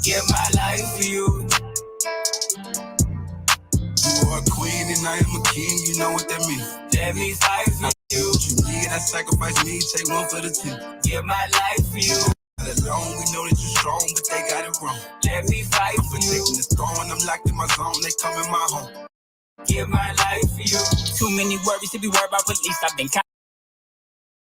Give my life for you. You are a queen and I am a king, you know what that means. Let me fight for you. What you need, I sacrifice me, take one for the team. Give my life for you. Not alone, we know that you're strong, but they got it wrong. Let me fight I'm for you. protecting the throne, I'm locked in my zone, they come in my home. Give my life for you. Too many worries to be worried about police. I've been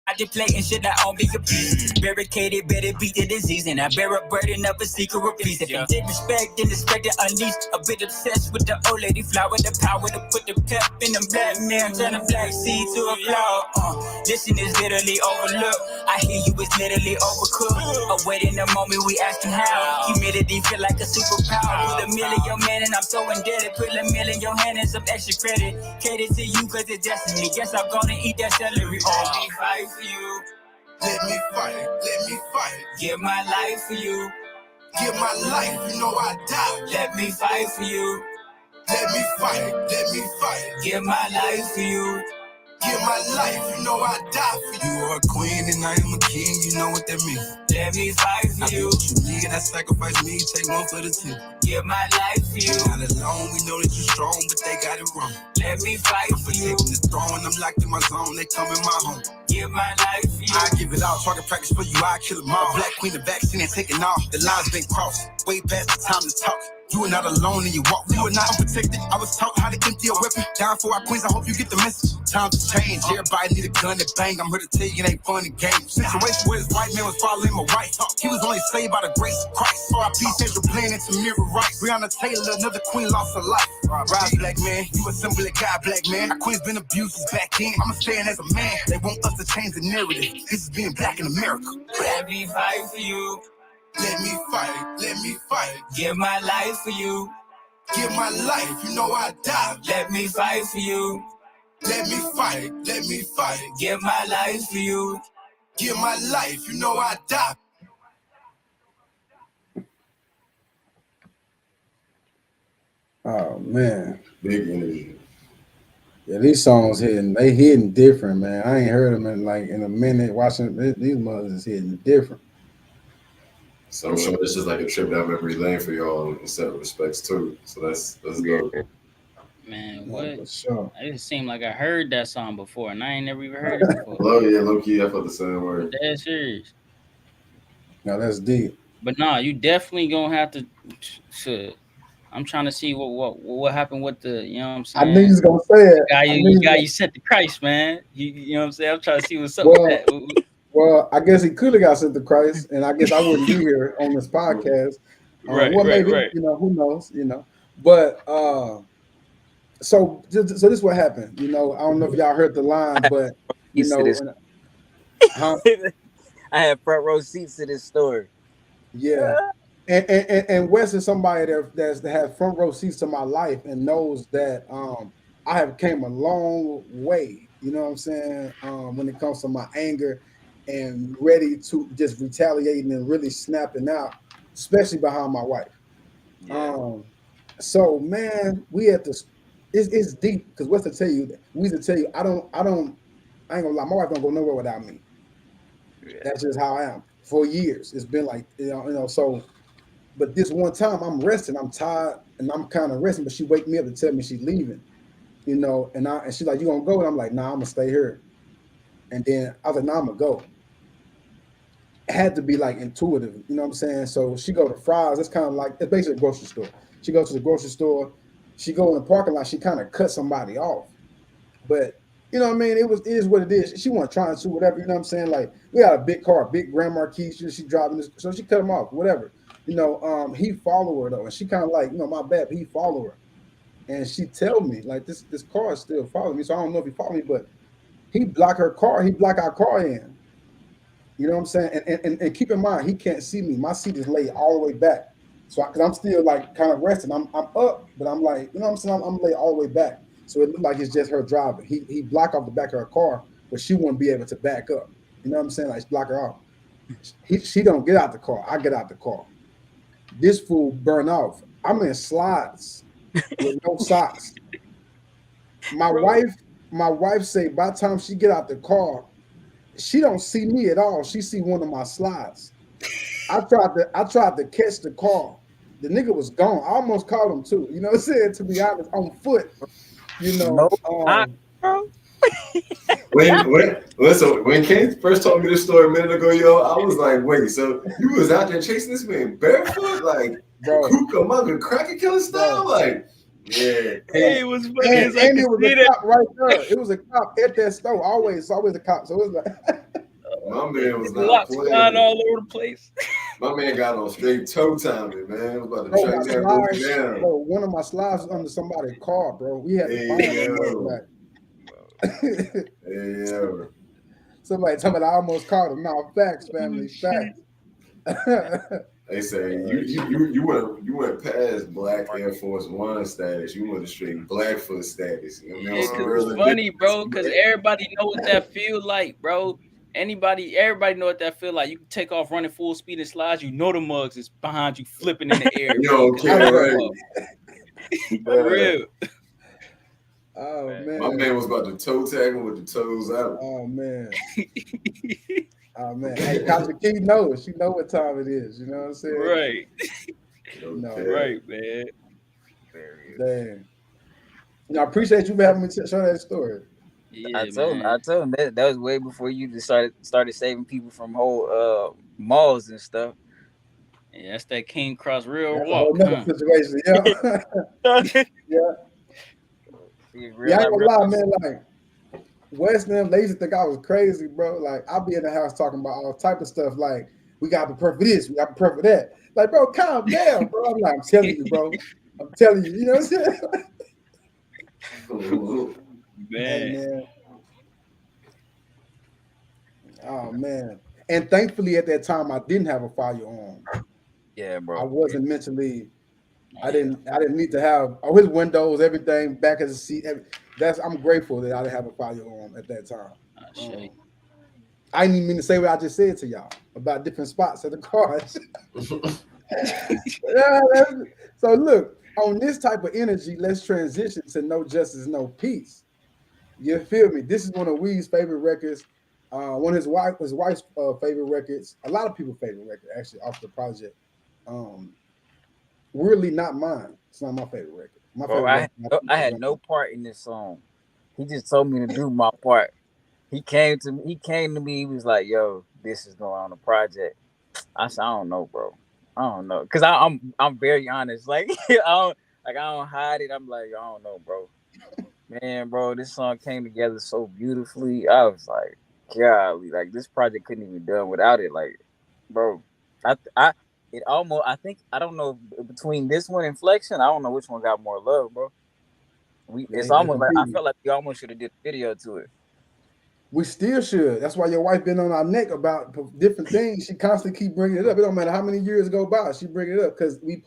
contemplating shit I own be a piece. Barricaded, better beat the disease. And I bear a burden of a secret of peace. If you disrespect, then expect to unleash. A bit obsessed with the old lady flower. The power to put the pep in the black man. Turn a black seed to a flower. Listen is literally overlooked. I hear you is literally overcooked. Awaiting the moment we asking how. Humidity feel like a superpower. Put a mill in your man and I'm so indebted. Put a mill in your hand and some extra credit. Cater to you cause it's destiny. Guess I'm gonna eat that celery. Let me fight for you. Let me fight, let me fight. Give my life for you. Give my life, you know I die. Let me fight for you. Let me fight, let me fight. Give my life for you. Give my life, you know I die for you. You are a queen and I am a king, you know what that means. Let me fight for I do you. what you need, I sacrifice me, take one for the team. Give my life for you. Not alone, we know that you're strong, but they got it wrong. Let me fight for you. Protecting the throne, I'm locked in my zone, they come in my home. Give my life for you. I give it all, target practice for you, I kill them all. Black queen, the vaccine ain't taking off, the line's been crossed. Way past the time to talk. You are not alone in your walk. You are not unprotected. I was taught how to empty a weapon. Down for our queens, I hope you get the message. Times have changed. Everybody need a gun to bang. I'm here to tell you it ain't fun and games. Situation where this white man was following my right. He was only saved by the grace of Christ. R.I.P. Central playing into mirror rights. Breonna Taylor, another queen lost her life. Rise, black man. You a symbol of God, black man. Our queen's been abused since back then. I'ma stand as a man. They want us to change the narrative. This is being black in America. Let me fight for you. Let me fight. Let me fight. Give my life for you. Give my life, you know I die. Let me fight for you. Let me fight, let me fight. Give my life for you. Give my life, you know I die. Oh man. Big energy. Yeah, these songs hitting different, man. I ain't heard them in a minute. Watching these mothers is hitting different. So I'm sure it's just like a trip down memory lane for y'all in certain respects too. So that's dope. Man, Yeah, what? for sure. It just seemed like I heard that song before, and I ain't never even heard it before. Low key, I felt the same way. Dead serious. Now that's deep. But nah, you definitely gonna have to. I'm trying to see what happened with the, you know what I'm I saying? knew you was gonna say it. The guy you sent to Christ, man. You know what I'm saying? I'm trying to see what's up Well, with that. Well, I guess he could have got sent to Christ, and I guess I wouldn't be here on this podcast. Right, Maybe right. who knows, But so this is what happened. I don't know if y'all heard the line, but huh? I had front row seats to this story. Yeah. And Wes is somebody that has front row seats to my life and knows that I have came a long way. You know what I'm saying? When it comes to my anger and ready to just retaliating and really snapping out, especially behind my wife. Yeah. So man, we have to. It's deep because what's to tell you? We to tell you, I ain't gonna lie. My wife don't go nowhere without me. Yeah. That's just how I am. For years, it's been like So, but this one time, I'm resting. I'm tired, and I'm kind of resting. But she wake me up to tell me she's leaving. And she's like, "You gonna go?" And I'm like, "Nah, I'm gonna stay here." And then I was like, "Nah, I'm gonna go." It had to be like intuitive, you know what I'm saying? So she go to Fry's. It's kind of like it's basically a grocery store. She goes to the grocery store. She go in the parking lot. She kind of cut somebody off, but you know what I mean. It is what it is. She wasn't trying to whatever. You know what I'm saying? Like we got a big car, big Grand Marquis. She driving this, so she cut him off. Whatever. He follow her though, and she kind of like, my bad. But he follow her, and she tell me like this car is still following me. So I don't know if he followed me, but he block her car. He block our car in. You know what I'm saying? And keep in mind, he can't see me. My seat is laid all the way back. So because I'm still like kind of resting. I'm up, but I'm like, you know what I'm saying? I'm laid all the way back. So it looked like it's just her driving. He blocked off the back of her car, but she wouldn't be able to back up. You know what I'm saying? Like block her off. She don't get out the car. I get out the car. This fool burn off. I'm in slides with no socks. My wife say by the time she get out the car, she don't see me at all. She see one of my slides. I tried to catch the car. The nigga was gone. I almost caught him too. You know what I'm saying? To be honest, on foot. No, bro. When Kate first told me this story a minute ago, yo, I was like, wait, so you was out there chasing this man barefoot, like Cucamonga cracker killer style, like. Yeah. Hey, it was funny. And it was a cop right there. It was a cop at that store. Always a cop. So it was like my man was not playing all over the place. My man got on straight toe timing, man. It was about to track that movie down. Bro, one of my slides was under somebody's car, bro. We had to find that back. Yeah. Somebody told me I almost caught him. No, facts, family, facts. They say you went past Black Air Force One status. You went to straight Blackfoot status. You know what I mean? It's funny, bro, because everybody know what that feel like, bro. Everybody know what that feel like. You can take off running full speed and slides. You know the mugs is behind you flipping in the air. Yo, right? For real. Oh man, my man was about to toe tag him with the toes out. Oh man. Oh man, hey, Dr. Kiid knows. She know what time it is. You know what I'm saying? Right. Right, man. Damn. I appreciate you for having me show that story. Yeah, I told him that was way before you just started saving people from whole malls and stuff. Yeah, that's that King Cross real That's walk. Situation, yeah. Yeah, I ain't gonna lie, man. Like West them, they used to think I was crazy, bro. Like I'll be in the house talking about all type of stuff. Like we got to prepare for this, we got to prepare for that. Like, bro, calm down, bro. I'm like, I'm telling you, bro. I'm telling you. You know what I'm saying? Man. Oh man. And thankfully at that time I didn't have a firearm. Yeah, bro. I wasn't mentally. I didn't need to have his windows, everything back as a seat. I'm grateful that I didn't have a firearm at that time. I didn't even mean to say what I just said to y'all about different spots of the cars. So look, on this type of energy, let's transition to No Justice, No Peace. You feel me? This is one of Weez's favorite records. One of his wife's favorite records. A lot of people's favorite record, actually, off the project. Um, Weirdly, not mine. It's not my favorite record. My Bro, favorite record. I had no part in this song. He just told me to do my part. He came to me. He was like, "Yo, this is going on the project." I said, "I don't know, bro. I don't know," because I'm very honest. Like I don't hide it. I'm like, I don't know, bro. Man, bro, this song came together so beautifully. I was like, golly, like this project couldn't even be done without it. Like, bro, it almost. I think I don't know between this one and Flexion. I don't know which one got more love, bro. It's almost like I felt like we almost should have did a video to it. We still should. That's why your wife been on our neck about different things. She constantly keep bringing it up. It don't matter how many years go by, she bring it up because we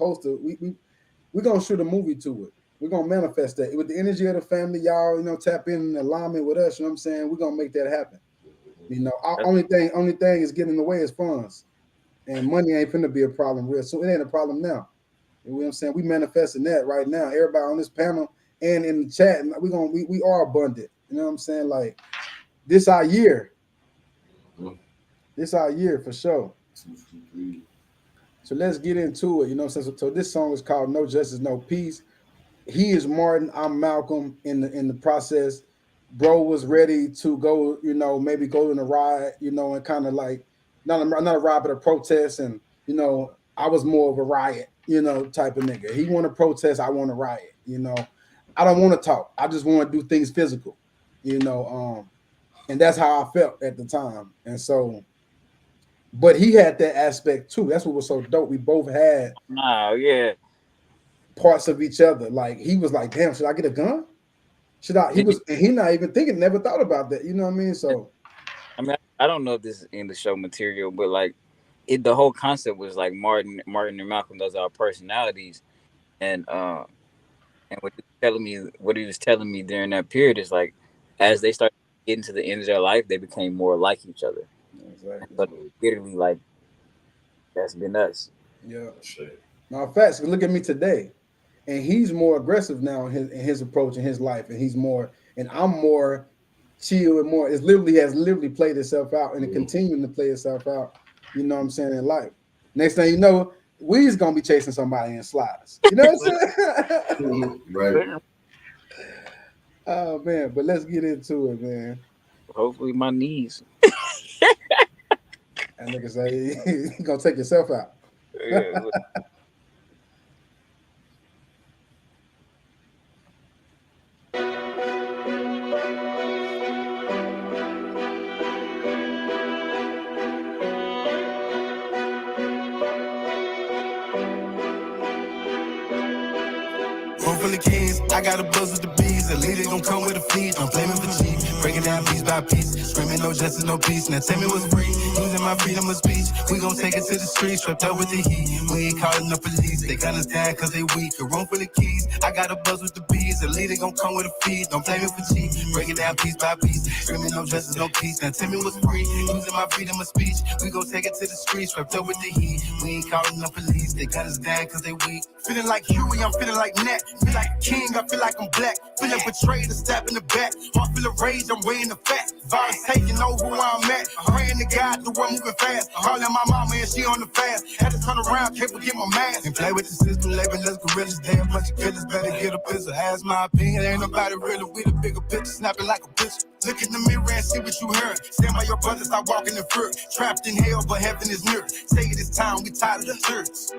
we're gonna shoot a movie to it. We're gonna manifest that with the energy of the family. Y'all, tap in alignment with us. You know what I'm saying? We're gonna make that happen. Our only thing is getting in the way is funds, and money ain't finna be a problem real soon. It ain't a problem now. You know what I'm saying? We manifesting that right now. Everybody on this panel and in the chat, we are abundant. You know what I'm saying? Like. This our year. This our year for sure. So let's get into it. So this song is called No Justice, No Peace. He is Martin, I'm Malcolm in the process. Bro was ready to go, maybe go in a ride, and kind of like not a ride, but a protest. And I was more of a riot, type of nigga. He want to protest, I want to riot, I don't want to talk. I just want to do things physical, and that's how I felt at the time. And so, but he had that aspect too. That's what was so dope. We both had parts of each other. Like he was like, damn, should I get a gun? Should I? He not even thinking, never thought about that. You know what I mean? So I don't know if this is in the show material, but like the whole concept was like Martin and Malcolm, those are our personalities. And what he was telling me during that period is like as they started getting to the end of their life, they became more like each other. Exactly. But literally, like that's been us. Yeah. Now, facts. Look at me today, and he's more aggressive now in his approach in his life, and he's more, and I'm more chill and more. Has literally played itself out, and it continuing to play itself out. You know what I'm saying in life. Next thing you know, Weez gonna be chasing somebody in slides. You know what I'm saying? Right. Oh man, but let's get into it, man. Hopefully my knees. That nigga say he gonna take yourself out. Yeah, Full of kids, I got a buzz with the bees. A lady gon' come with a feed, don't blame me for cheap. Breaking down piece by piece, screaming no justice, no peace. Now tell me what's free, using my freedom of speech. We gon' take it to the streets, swept up with the heat. We ain't calling the police, they understand cause they weak. A room full of keys, I got a buzz with the bees. A lady gon' come with a feed, don't blame me for cheap. Breaking down piece by piece, screaming no justice, no peace. Now tell me what's free, using my freedom of speech. We gon' take it to the streets, swept up with the heat. We ain't calling the police, they understand cause they weak. Feeling like Huey, I'm feeling like Nat. Feel like a king, I feel like I'm black. Feeling betrayed, a stab in the back. Heart full of rage, I'm weighing the fat. Violence taking over where I'm at. Praying to God, the world moving fast. Calling my mama and she on the fast. Had to turn around, can't forget my mask. And play with the system, labelers, gorillas. They a bunch of killers, better get a pistol. Ask my opinion, ain't nobody really with a bigger picture. Snapping like a bitch. Look in the mirror and see what you heard. Stand by your brothers, stop walking in fear. Trapped in hell, but heaven is near. Say it is time, we tired of the church.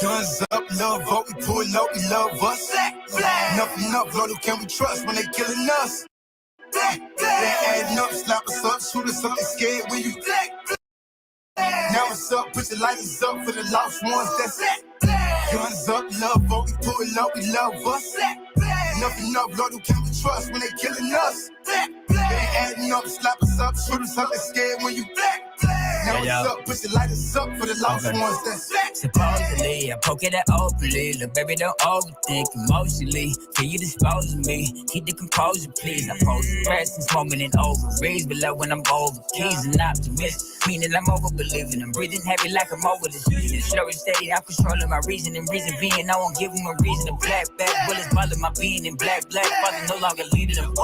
Guns up, love vote, we pull up, we love us. Nothing up, Lord, who can we trust when they killing us? They adding up, slap us up, shoot us up, they scared when you Now it's up, put your lighters up for the lost ones, that's it. Guns up, love vote, we pull up, we love us. Nothing up, Lord, who can we trust when they killing us? They adding up, slap us up, shoot us up, and scared when you black. Now it's up, push the lighters up for the lost ones that's black. Supposedly, I poke it out openly. Look, baby, don't overthink emotionally. Till you dispose of me. Keep the composure, please. I pose the rest and smoking it over. Raise below when I'm over. Keys and optimist. Meaning I'm over believing. I'm breathing heavy like I'm over this season. Slow and steady, I'm controlling my reason. And reason being, I won't give them a reason to black back. Bullets bothering my being in black. Father no longer leading them.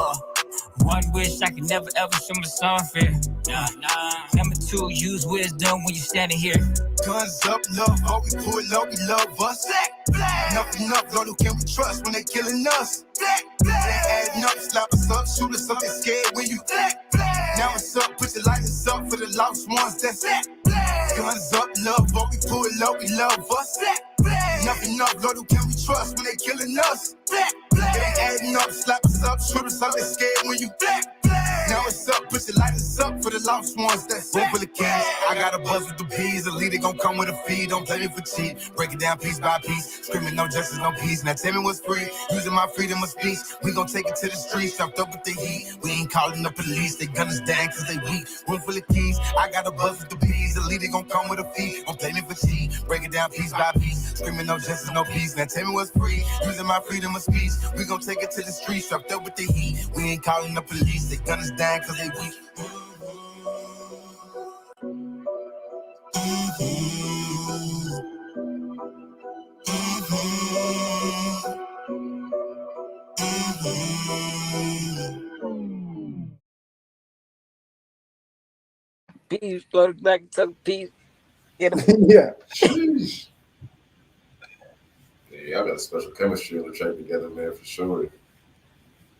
One wish I could never ever show my son fear. Number two, use wisdom when you're standing here. Guns up, love, all we pull up, we love us. Black. Nothing up, Lord, who can we trust when they killing us? Black. They adding up, slap us up, shoot us up, they scared when you black. Now it's up, put the lighters up for the lost ones that's black. Guns up, love, all we pull up, we love us. Black. Nothing up, Lord, who can we trust when they killing us? Black. They adding up, slap us up, shoot us up, they scared when you black. Now it's up, put the lighters up for the lost ones that's room full of kids. I got a buzz with the bees, a leader gon' come with a feed. Don't play me for cheap, break it down piece by piece. Screaming no justice, no peace. Now tell me what's free, using my freedom of speech. We gon' take it to the streets, strapped up with the heat. We ain't calling the police, they gun us down cause they weak. Room full of keys, I got a buzz with the bees, a leader gon' come with a feed. Don't play me for cheap, break it down piece by piece. Screaming no justice, no peace. Now tell me what's free, using my freedom of speech. We gon' take it to the streets, strapped up with the heat. We ain't calling the police, they gun us down cause they weak. Peace, floating back and tuck peace. Get him. Yeah. Yeah, y'all got a special chemistry on the track together, man, for sure.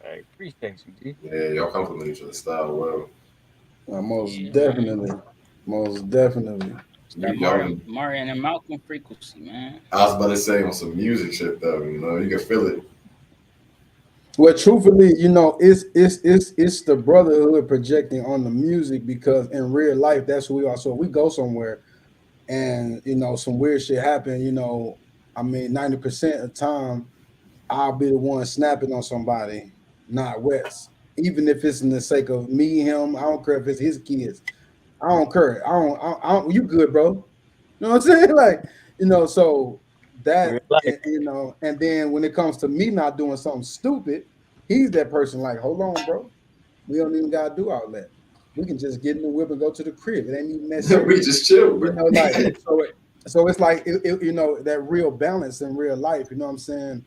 I appreciate you, dude. Yeah, y'all compliment each other's style well. Most definitely. Most definitely. Marion and Malcolm frequency, man. I was about to say on some music shit though, you know, you can feel it. Well, truthfully, you know, it's the brotherhood projecting on the music because in real life, that's who we are. So if we go somewhere and, you know, some weird shit happen, you know, I mean, 90% of the time, I'll be the one snapping on somebody, not Wes. Even if it's in the sake of me, him, I don't care if it's his kids. I don't care. I don't you good, bro. You know what I'm saying? Like, you know, so that, you know, and then when it comes to me not doing something stupid, he's that person like, hold on, bro. We don't even gotta do all that. We can just get in the whip and go to the crib. It ain't even necessary. We just chill, bro. You know, like so it's like you know, that real balance in real life, you know what I'm saying?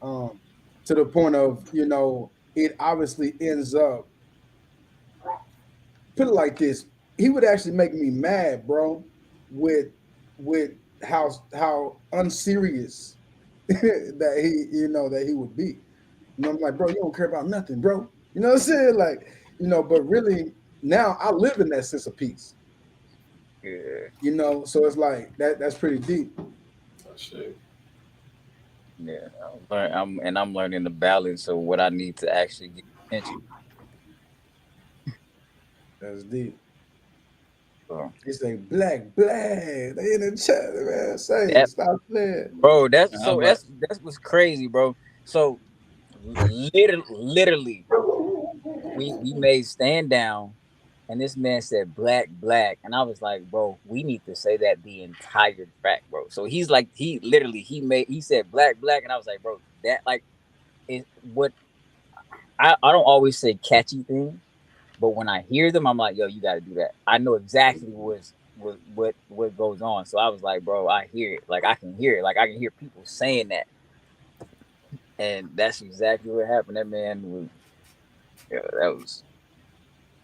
To the point of, you know, it obviously ends up, put it like this, he would actually make me mad, bro, with how unserious that he would be. You know, I'm like, bro, you don't care about nothing, bro. You know what I'm saying? Like, you know, but really now I live in that sense of peace. Yeah. You know, so it's like that's pretty deep. Oh, shit. Yeah, I'm learning the balance of what I need to actually get attention. That's deep. So, They say black. They in the chat, man. Say stop playing. Bro, that's what's crazy, bro. So literally we made Stand Down and this man said black, and I was like, bro, we need to say that the entire track, bro. So he's like, he said black, and I was like, bro, that like is what I don't always say catchy things, but when I hear them, I'm like, yo, you got to do that. I know exactly what goes on. So I was like, bro, I hear it. Like I can hear it. Like I can hear people saying that, and that's exactly what happened. That man was,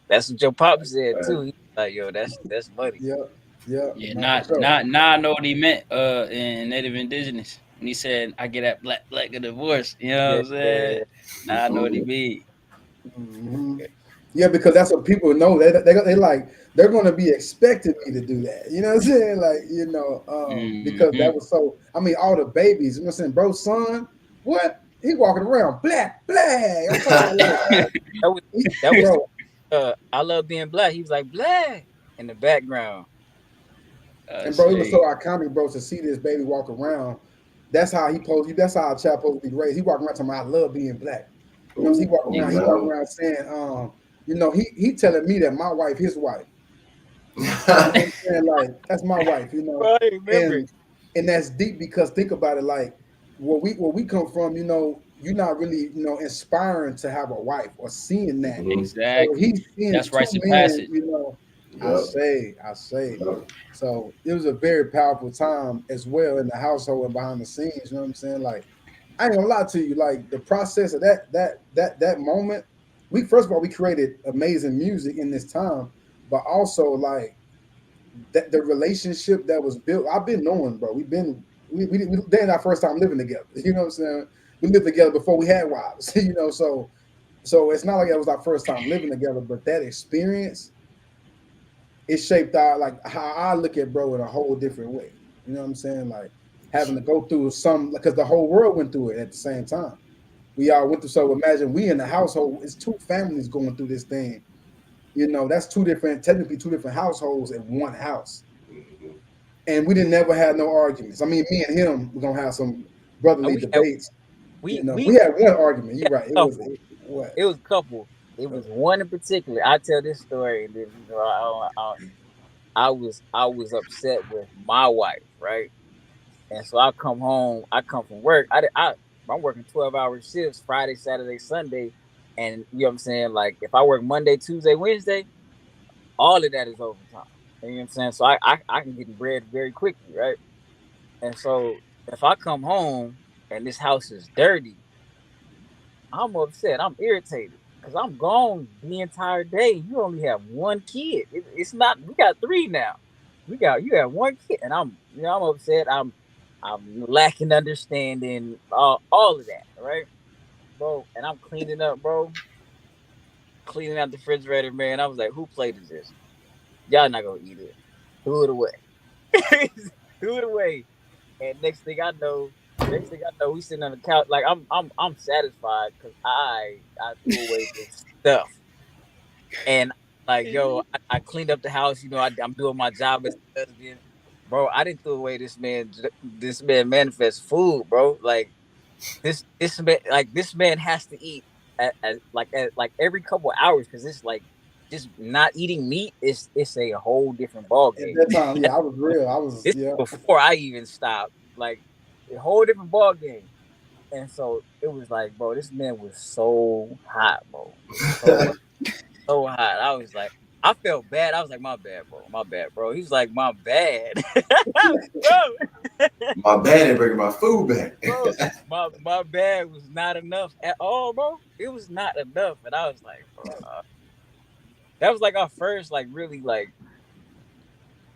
that's what your pop said too. He was like, yo, that's money. Yeah. Now I know what he meant in Native Indigenous. When he said, I get that black a divorce. You know what I'm saying? Now I know what he mean. Mm-hmm. Yeah, because that's what people know. They like, they're going to be expecting me to do that. You know what I'm saying? Like, you know, because that was so, I mean, all the babies, you know what I'm saying? Bro, son, what? He walking around black. I'm talking like, that was I love being black. He was like black in the background. And bro, it was so iconic, bro, to see this baby walk around. That's how he posed. That's how a child supposed to be raised. He walking around talking about, I love being black. You know, he walking around saying, You know, he telling me that my wife, his wife. You know what I'm saying? Like, that's my wife, you know. Bro, I remember. And that's deep because think about it, like where we come from, you know, you're not really, you know, inspiring to have a wife or seeing that. So Exactly. he's seeing That's two rites of men, passage. you know. Yup. I say. Yup. So it was a very powerful time as well in the household and behind the scenes. You know what I'm saying? Like, I ain't gonna lie to you. Like the process of that moment, we first of all we created amazing music in this time, but also like that the relationship that was built. I've been knowing, bro. We then our first time living together. You know what I'm saying? We lived together before we had wives. You know, so it's not like that was our first time living together, but that experience it shaped our like how I look at bro in a whole different way. You know what I'm saying? Like having to go through some because the whole world went through it at the same time. We all went through. So imagine we in the household. It's two families going through this thing. You know, that's technically two different households in one house. And we didn't never have no arguments. I mean, me and him, we're gonna have some And brotherly debates. You know, we we had one argument. You're had right. a couple. What? It was a couple. It was one in particular. I tell this story, and then you know, I was upset with my wife, right? And so I come home. I come from work. I'm working 12-hour shifts Friday, Saturday, Sunday, and you know what I'm saying. Like if I work Monday, Tuesday, Wednesday, all of that is overtime. You know what I'm saying. So I can get bread very quickly, right? And so if I come home and this house is dirty, I'm upset. I'm irritated because I'm gone the entire day. You only have one kid. It's not. We got three now. You have one kid, and I'm upset. I'm lacking understanding. All of that, right, bro? And I'm cleaning up, bro. Cleaning out the refrigerator, man. I was like, who plated this? Y'all not gonna eat it. Threw it away. Threw it away. And next thing I know, we sitting on the couch. Like I'm satisfied because I threw away this stuff. And like, yo, I cleaned up the house. You know, I'm doing my job as a husband, bro. I didn't throw away this man manifest food, bro. Like this man has to eat at every couple of hours because it's like just not eating meat is it's a whole different ball At game. that time, yeah, I was real. I was, This yeah. before I even stopped, like a whole different ball game. And so it was like, bro, this man was so hot, bro. So hot. I was like, I felt bad. I was like, my bad, bro. My bad, bro. He was like, my bad. Bro. My bad ain't bringing my food back. Bro, my bad was not enough at all, bro. It was not enough. And I was like, bro, that was like our first, like, really, like,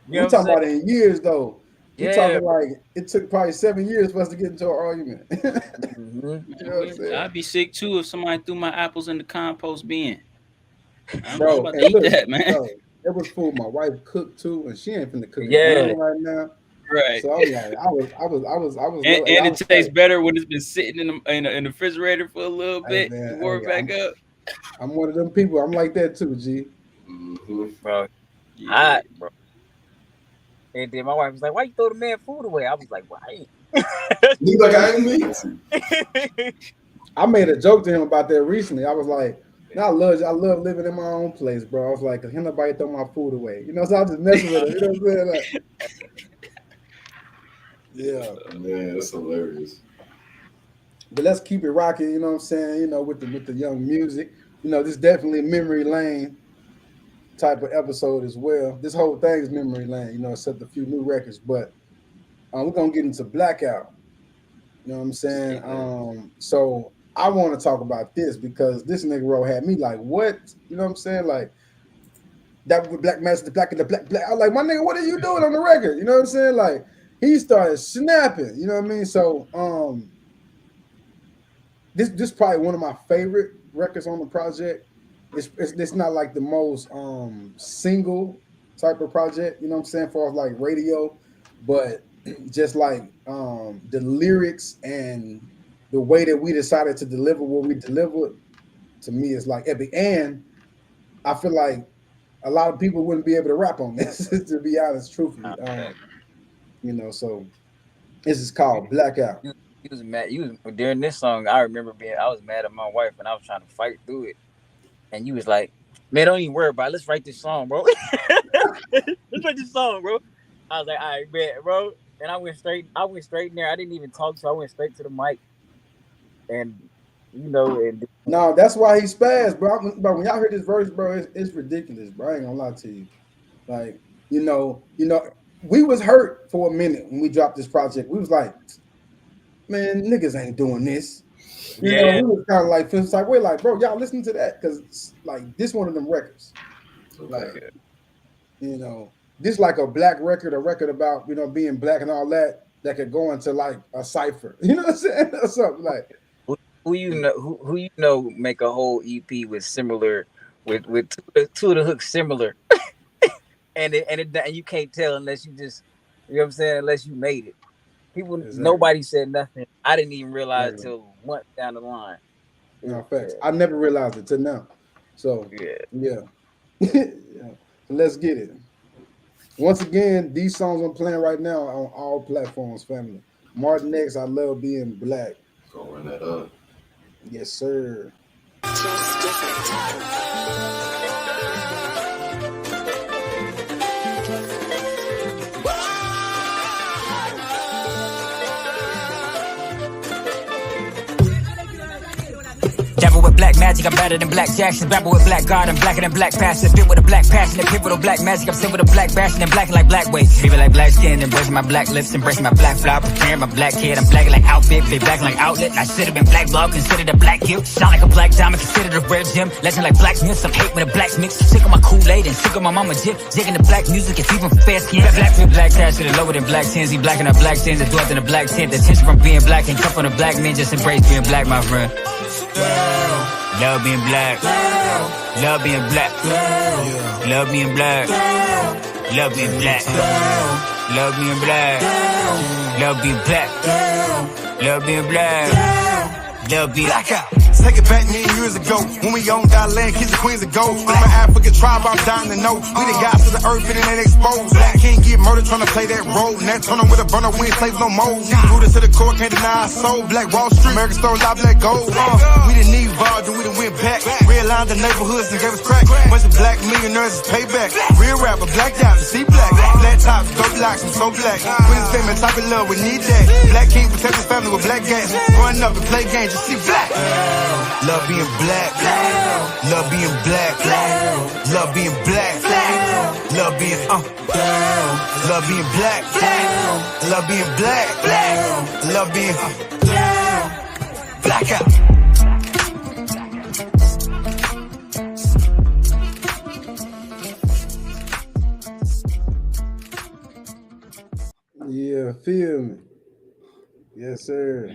you know We what I'm talking saying? about in years though. We Yeah, talking like it took probably 7 years for us to get into an argument. mm-hmm. You know what I'm saying? I'd be sick too if somebody threw my apples in the compost bin. I'm Bro, about to and eat look, that, man. bro, it was food my wife cooked too, and she ain't finna cook Yeah. again right now. Right. So I'm like, I was And, low, and I it was tastes like, better when it's been sitting in the refrigerator for a little hey bit to man, warm hey, it back up. I'm one of them people. I'm like that too, G. Mm-hmm. Bro, Yeah. hot, bro. And then my wife was like, why you throw the man food away? I was like, why? You like I ain't meat. I made a joke to him about that recently. I was like, "Now I love living in my own place, bro." I was like, "Cause nobody throw my food away," you know. So I was just messing with him, you know what I'm saying? Like, yeah. Man, that's hilarious. But let's keep it rocking, you know what I'm saying? You know, with the young music, you know, this definitely memory lane type of episode as well. This whole thing is memory lane, you know, except a few new records. But we're gonna get into Blackout. You know what I'm saying? So I want to talk about this because this nigga roll had me like, what? You know what I'm saying? Like that with Black Master, the black and the black. I was like, my nigga, what are you doing on the record? You know what I'm saying? Like he started snapping. You know what I mean? So this probably one of my favorite records on the project. It's not like the most single type of project, you know what I'm saying, for like radio, but just like the lyrics and the way that we decided to deliver what we delivered to me is like epic. And I feel like a lot of people wouldn't be able to rap on this, to be honest, truthfully. You know, so this is called Blackout. You was mad. You was during this song. I remember I was mad at my wife and I was trying to fight through it. And you was like, Man, don't even worry about it. Let's write this song, bro. Let's write this song, bro. I was like, all right, bet, bro. And I went straight in there. I didn't even talk, so I went straight to the mic. And and no, that's why he spazzed, bro. But when y'all hear this verse, bro, it's ridiculous, bro. I ain't gonna lie to you. Like, we was hurt for a minute when we dropped this project. We was like, man, niggas ain't doing this. We was kind of like, we're like, bro, y'all listen to that because like this one of them records. Like, this like a black record, a record about being black and all that could go into like a cipher. You know what I'm saying? Or something like. Who make a whole EP with similar with two of the hooks similar, and you can't tell unless you just what I'm saying, unless you made it. Nobody said nothing. I didn't even realize till months down the line. No facts. I never realized it till now. So yeah. Let's get it. Once again, these songs I'm playing right now on all platforms, family. Martin X, I Love Being Black. Go run that up. Yes, sir. Just different. Dabble with black magic, I'm better than Black Jackson. Babble with black God, I'm blacker than Black Passion. Fit with a black passion, and pivotal black magic. I'm sit with a black passion and blacking like black weight. Even like black skin, embracing my black lips, embracing my black flower, preparing my black kid. I'm blacking like outfit, big black like outlet. I should have been black blog, considered a black guilt. Sound like a black diamond, considered a rare gem. Legend like blacksmith, some hate with a black mix. Sick of my Kool-Aid and sick of my mama jip. Jigging the black music, it's even for fair skin. Black with black cash, to the lower than black tins. He blacking up black tins, and dwelt in a black tint. The tension from being black and come from the black men. Just embrace being black, my friend. Love being black. Love being black. Love being black. Love being black. Love being black. Love being black. Love being black. Love being black. Take it back many years ago, when we owned our land, kings and queens of gold. I'm an African tribe, I'm dying to know. We the gods of the earth, and it ain't exposed. Black king get murdered, trying to play that role. And that turn on with a burner, we ain't slaves no more. Rooted to the core, can't deny our soul. Black Wall Street, American stole our black gold. We didn't need volume, we done went back. Realigned the neighborhoods and gave us crack. Bunch of black millionaires is payback. Real rapper, blacked out, to see black. Flat tops, dope locks, I'm so black. With his famous type of love, we need that. Black king protect his family with black gas. Growing up and play games, just see black. Love being black, love being black, love being black, love being love being black, love being black, love being blackout. Yeah, feel me. Yes, sir.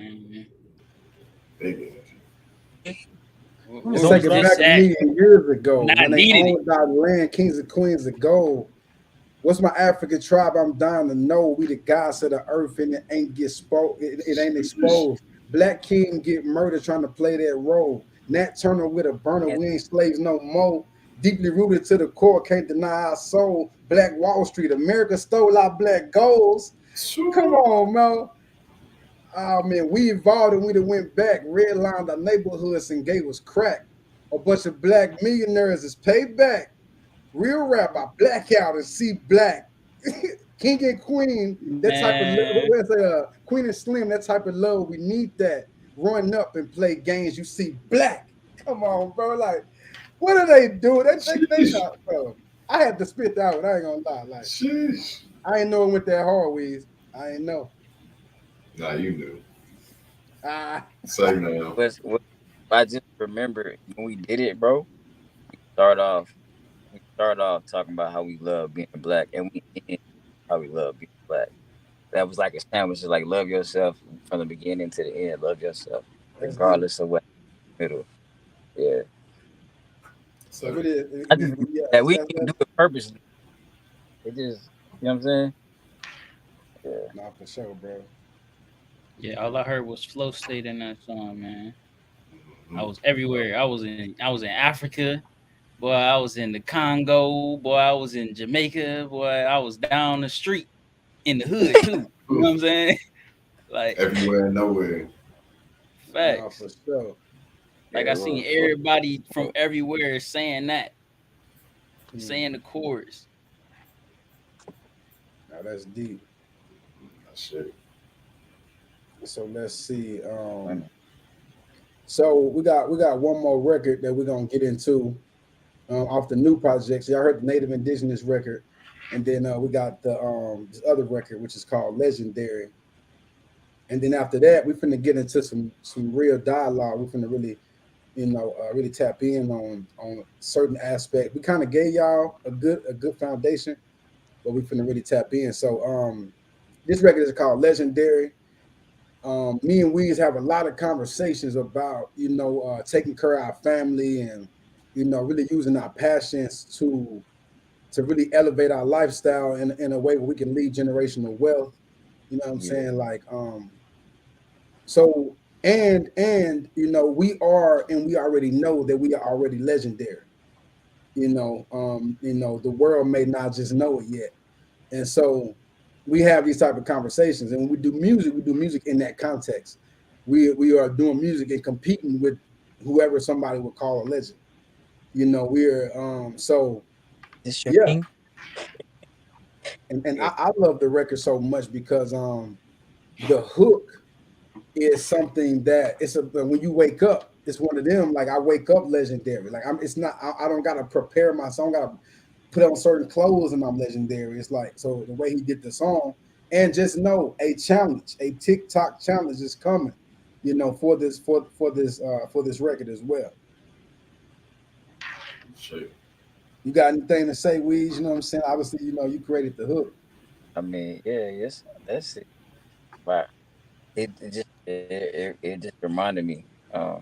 Let's take it back a million years ago when they owned our land, kings and queens of gold. What's my African tribe? I'm dying to know. We the gods of the earth, and it ain't it ain't exposed. Black king get murdered trying to play that role. Nat Turner with a burner, we ain't slaves no more. Deeply rooted to the core, can't deny our soul. Black Wall Street, America stole our black goals. Come on, man. Oh man, we evolved and we done went back, redlined our neighborhoods and gave us crack. A bunch of black millionaires is paid back. Real rap, I black out and see black. King and queen, that type of love. Queen and slim, that type of love. We need that. Run up and play games. You see black. Come on, bro. Like, what are they doing? They not, bro. I had to spit that out. I ain't gonna lie. Like, I ain't know it went that hard, Weez. I ain't know. Nah, you knew. Say now. I just remember when we did it, bro. We start off talking about how we love being black, and we end how we love being black. That was like a sandwich. It's like love yourself from the beginning to the end. Love yourself, regardless of what middle. Yeah. So we can do it purposely. It just, you know what I'm saying? Yeah. Nah, for sure, bro. Yeah, all I heard was flow state in that song, man. I was everywhere. I was in Africa, boy. I was in the Congo, boy. I was in Jamaica, boy. I was down the street in the hood too. You know what I'm saying? Like everywhere and nowhere. Facts. Nah, for sure. Like I seen everybody from everywhere saying that. saying the chorus. Now that's deep. Shit. So let's see. So we got one more record that we're gonna get into off the new projects. Y'all heard the Native Indigenous record, and then we got the this other record which is called Legendary. And then after that, we're finna get into some real dialogue. We're finna really, really tap in on certain aspects. We kind of gave y'all a good foundation, but we're finna really tap in. So this record is called Legendary. Me and Weez have a lot of conversations about, taking care of our family and, really using our passions to really elevate our lifestyle in a way where we can leave generational wealth. You know what I'm saying? Like, so, and we already know that we are already legendary. The world may not just know it yet. And so we have these type of conversations, and when we do music in that context. We are doing music and competing with whoever somebody would call a legend. We're so yeah. And I love the record so much because the hook is something that when you wake up, it's one of them. Like I wake up legendary. Like I don't gotta prepare my song. I gotta put on certain clothes and I'm legendary. It's like, so the way he did the song, and just know a TikTok challenge is coming, for this record as well. Sure. You got anything to say, Weez? You know what I'm saying? Obviously, you created the hook. I mean, yes, that's it. Wow. It just reminded me. My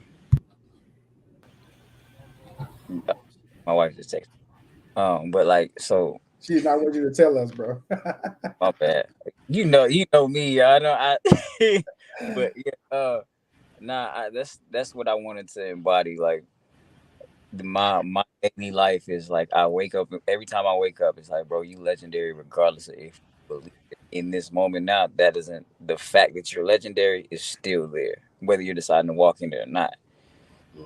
wife just texted. But like, so she's not what you to tell us, bro. My bad. You know me. I know. But yeah. That's what I wanted to embody. Like my daily life is like I wake up. Every time I wake up, it's like, bro, you legendary regardless of if you believe it. In this moment now, that isn't the fact that you're legendary is still there, whether you're deciding to walk in there or not.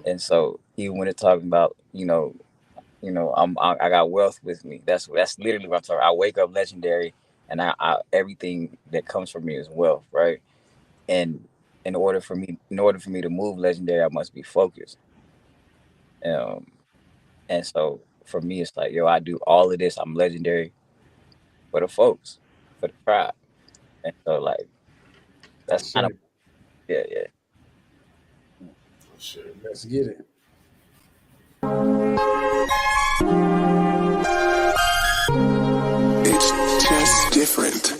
And so even when it's talking about, I got wealth with me. That's literally what I'm talking. I wake up legendary, and I everything that comes from me is wealth, right? And in order for me to move legendary, I must be focused. And so for me, it's like, I do all of this. I'm legendary for the folks, for the crowd, and so like that's kind of yeah. Shit, let's get it. It's just different.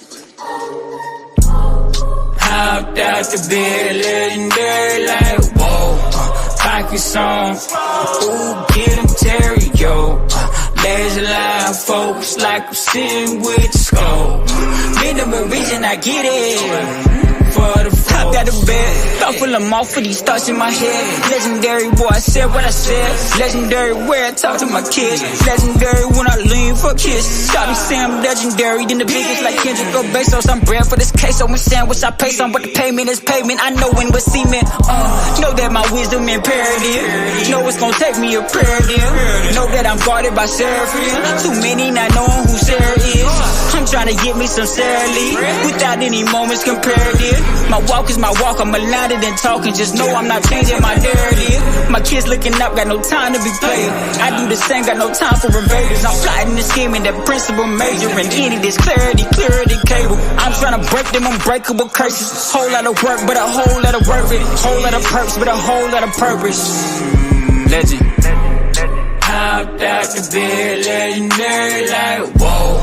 Hopped out the bed, legendary like whoa. Pockets on, ooh, get him Terry, yo. Laser line focus like I'm sitting with the scope. Minimum reason I get it. For the top out of bed, thought full of mouth for these thoughts in my head. Legendary boy, I said what I said. Legendary where I talk to my kids. Legendary when I lean for kiss. Stop me saying I'm legendary, then the biggest like Kendrick or Bezos. I'm bread for this case, so I'm sandwich I pay some, but the payment is payment. I know when with cement. Know that my wisdom imperative. Know it's gonna take me a prayer deal. Know that I'm guarded by seraphim. Too many not knowing who Sarah is. I'm trying to get me some Sarah Lee without any moments comparative. My walk is my walk, I'm aligned and talking. Just know I'm not changing my narrative. My kids looking up, got no time to be playing. I do the same, got no time for invaders. I'm plotting the scheme and that principle major. And any this clarity cable. I'm trying to break them unbreakable curses. Whole lot of work, but a whole lot of worth it. Whole lot of perks, but a whole lot of purpose. Legend. Hopped out the bed, legendary like whoa.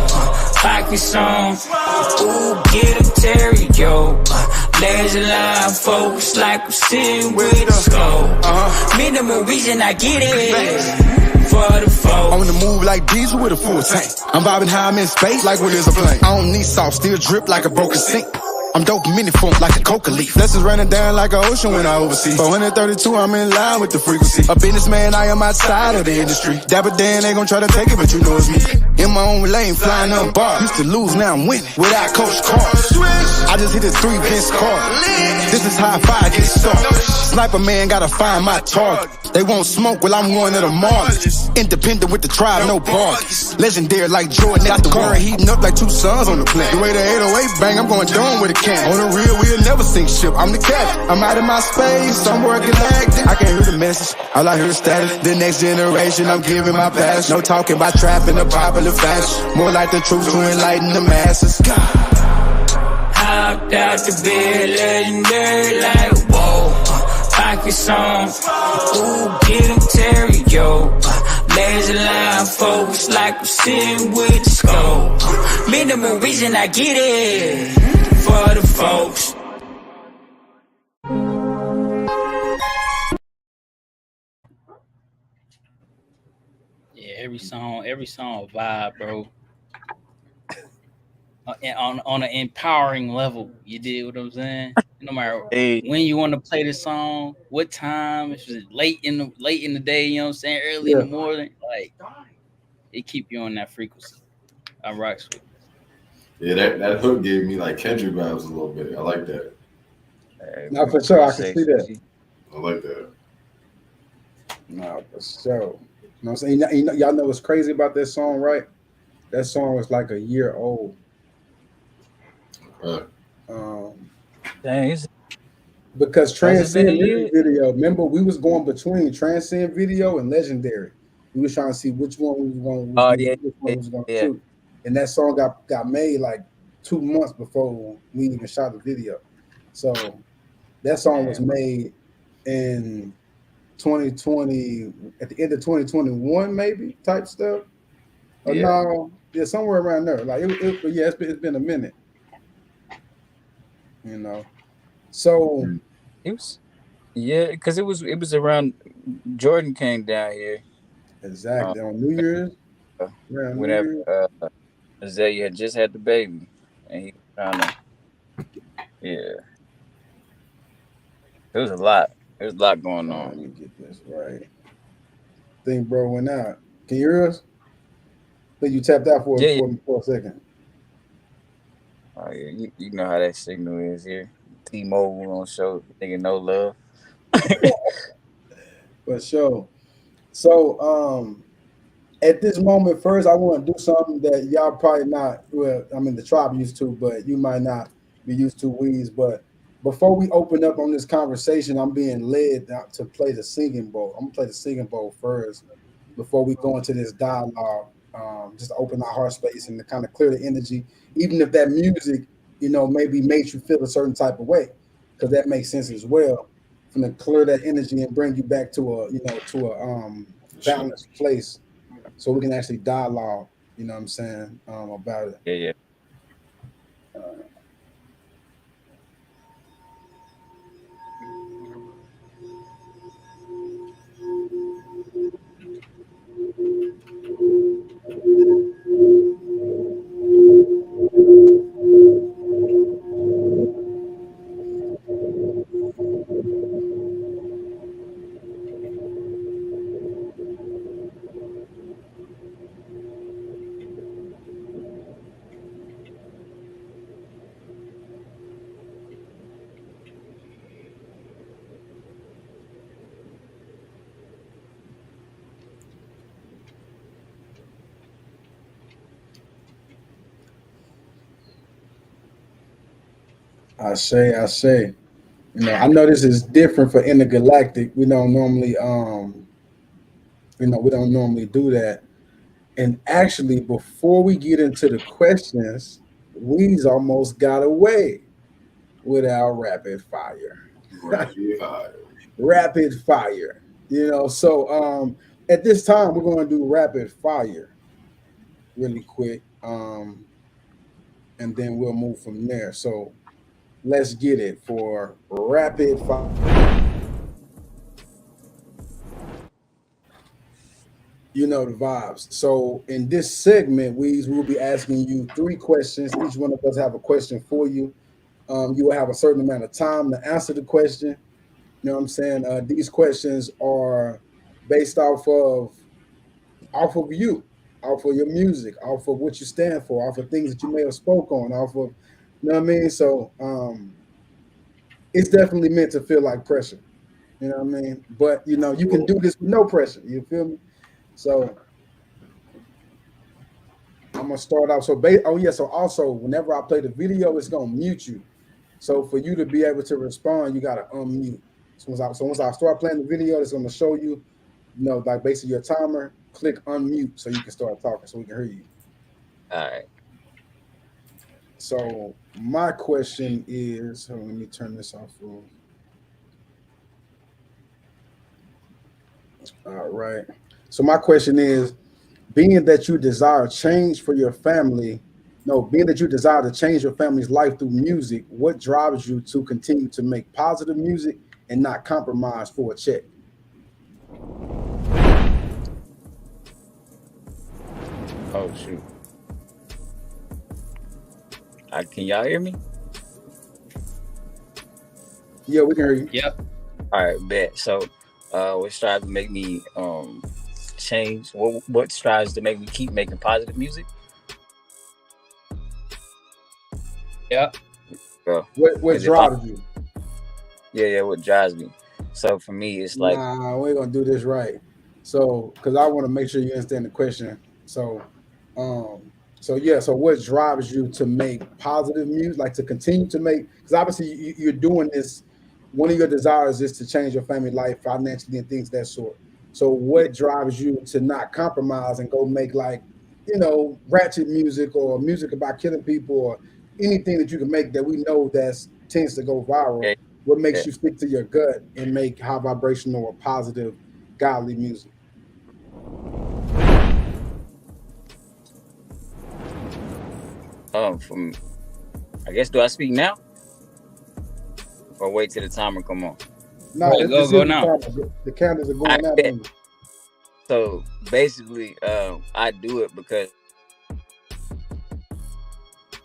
Pockets on, ooh, get him Terry, yo. Laser line focus like I'm sitting with a scope. Minimum reason I get it. For the folk. On the move like diesel with a full tank. I'm vibing high, I'm in space like when there's a plane. I don't need salt, still drip like a broken sink. I'm dope mini form like a coca leaf. Lessons running down like an ocean when I oversee. 432, I'm in line with the frequency. A businessman, I am outside of the industry. Dapper Dan, they gon' try to take it, but you know it's me. In my own lane, flying up bar. Used to lose, now I'm winning. Without Coach Carter. I just hit his 3 Vince Carter. This is how I get started. Sniper man gotta find my target. They won't smoke, well I'm one of the martyrs. Independent with the tribe, no parties. Legendary like Jordan at the current, heating up like 2 suns on the plane. The way the 808 bang, I'm going down with a can. On the real, we'll never sink ship. I'm the captain. I'm out of my space, somewhere galactic. I can't hear the message, all I hear is static. The next generation, I'm giving my passion. No talking about trap in a popular fashion. More like the truth to enlighten the masses. Hopped out the bed, legendary like whoa. Pockets on, ooh, get him Terry, yo. Laser line focus like I'm sitting with the scope. Minimal reason I get it for the folks. Yeah, every song vibe, bro. On an empowering level, you did what I'm saying. No matter when you want to play the song, what time, if it's late in the day, you know what I'm saying, early in the morning, like it keep you on that frequency. I rocks with. Yeah, that hook gave me like Kendrick vibes a little bit. I like that. No, for sure, I can see that. I like that. No, for sure. You know what I'm saying? Y'all know what's crazy about that song, right? That song was like a year old. Dang, because Transcend video, remember we was going between Transcend video and Legendary. We was trying to see which one we was going to shoot. And that song got made like 2 months before we even shot the video. So that song was made in 2020, at the end of 2021, maybe type stuff. Or no, somewhere around there. Like it's been a minute. You know, so it was, because it was around Jordan came down here. Exactly on New Year's. Whenever Azalea had just had the baby, and he kind of, it was a lot. There's a lot going on. Let me get this right. Think bro went out. Can you hear us? I think you tapped out for a second. Oh yeah, you know how that signal is here. T-Mobile on show, nigga, no love. For sure. So at this moment, first I want to do something that y'all probably not. Well, I mean the tribe used to, but you might not be used to, Weez. But before we open up on this conversation, I'm being led to play the singing bowl. I'm gonna play the singing bowl first before we go into this dialogue. Just to open our heart space and to kind of clear the energy, even if that music, maybe made you feel a certain type of way, because that makes sense as well. From to clear that energy and bring you back to a balanced place, so we can actually dialogue. You know what I'm saying about it. Yeah. I say. I know this is different for Intergalactic. We don't normally, we don't normally do that. And actually, before we get into the questions, Weez almost got away with our rapid fire. Rapid fire. So at this time we're going to do rapid fire really quick. And then we'll move from there. So let's get it for rapid fire. You know the vibes. So in this segment, Weez will be asking you 3 questions. Each one of us have a question for you. You will have a certain amount of time to answer the question. You know what I'm saying? These questions are based off of you, off of your music, off of what you stand for, off of things that you may have spoke on, off of, you know what I mean? So it's definitely meant to feel like pressure. You know what I mean? But you know, you can do this with no pressure. You feel me? So I'm gonna start out. So oh yeah. So also, whenever I play the video, it's gonna mute you. So for you to be able to respond, you gotta unmute. So once I start playing the video, it's gonna show you, you know, like basically your timer. Click unmute so you can start talking, so we can hear you. All right. So my question is, hold on, let me turn this off. All right. So my question is, being that you desire change for your family, no, being that you desire to change your family's life through music, what drives you to continue to make positive music and not compromise for a check? Oh shoot. Can y'all hear me? Yeah, we can hear you. Yep. All right, bet. So what strives to make me change? What strives to make me keep making positive music? Yep. Bro, What drives you? Yeah, what drives me. So for me, it's like, nah, we're gonna do this right. So, because I want to make sure you understand the question. So, so what drives you to make positive music, like to continue to make? Because obviously you're doing this. One of your desires is to change your family life financially and things of that sort. So, what drives you to not compromise and go make, like, you know, ratchet music or music about killing people or anything that you can make that we know that tends to go viral? What makes you stick to your gut and make high vibrational or positive, godly music? From, I guess, do I speak now or wait till the timer come on? No, go now. The candles are going out. So basically, I do it because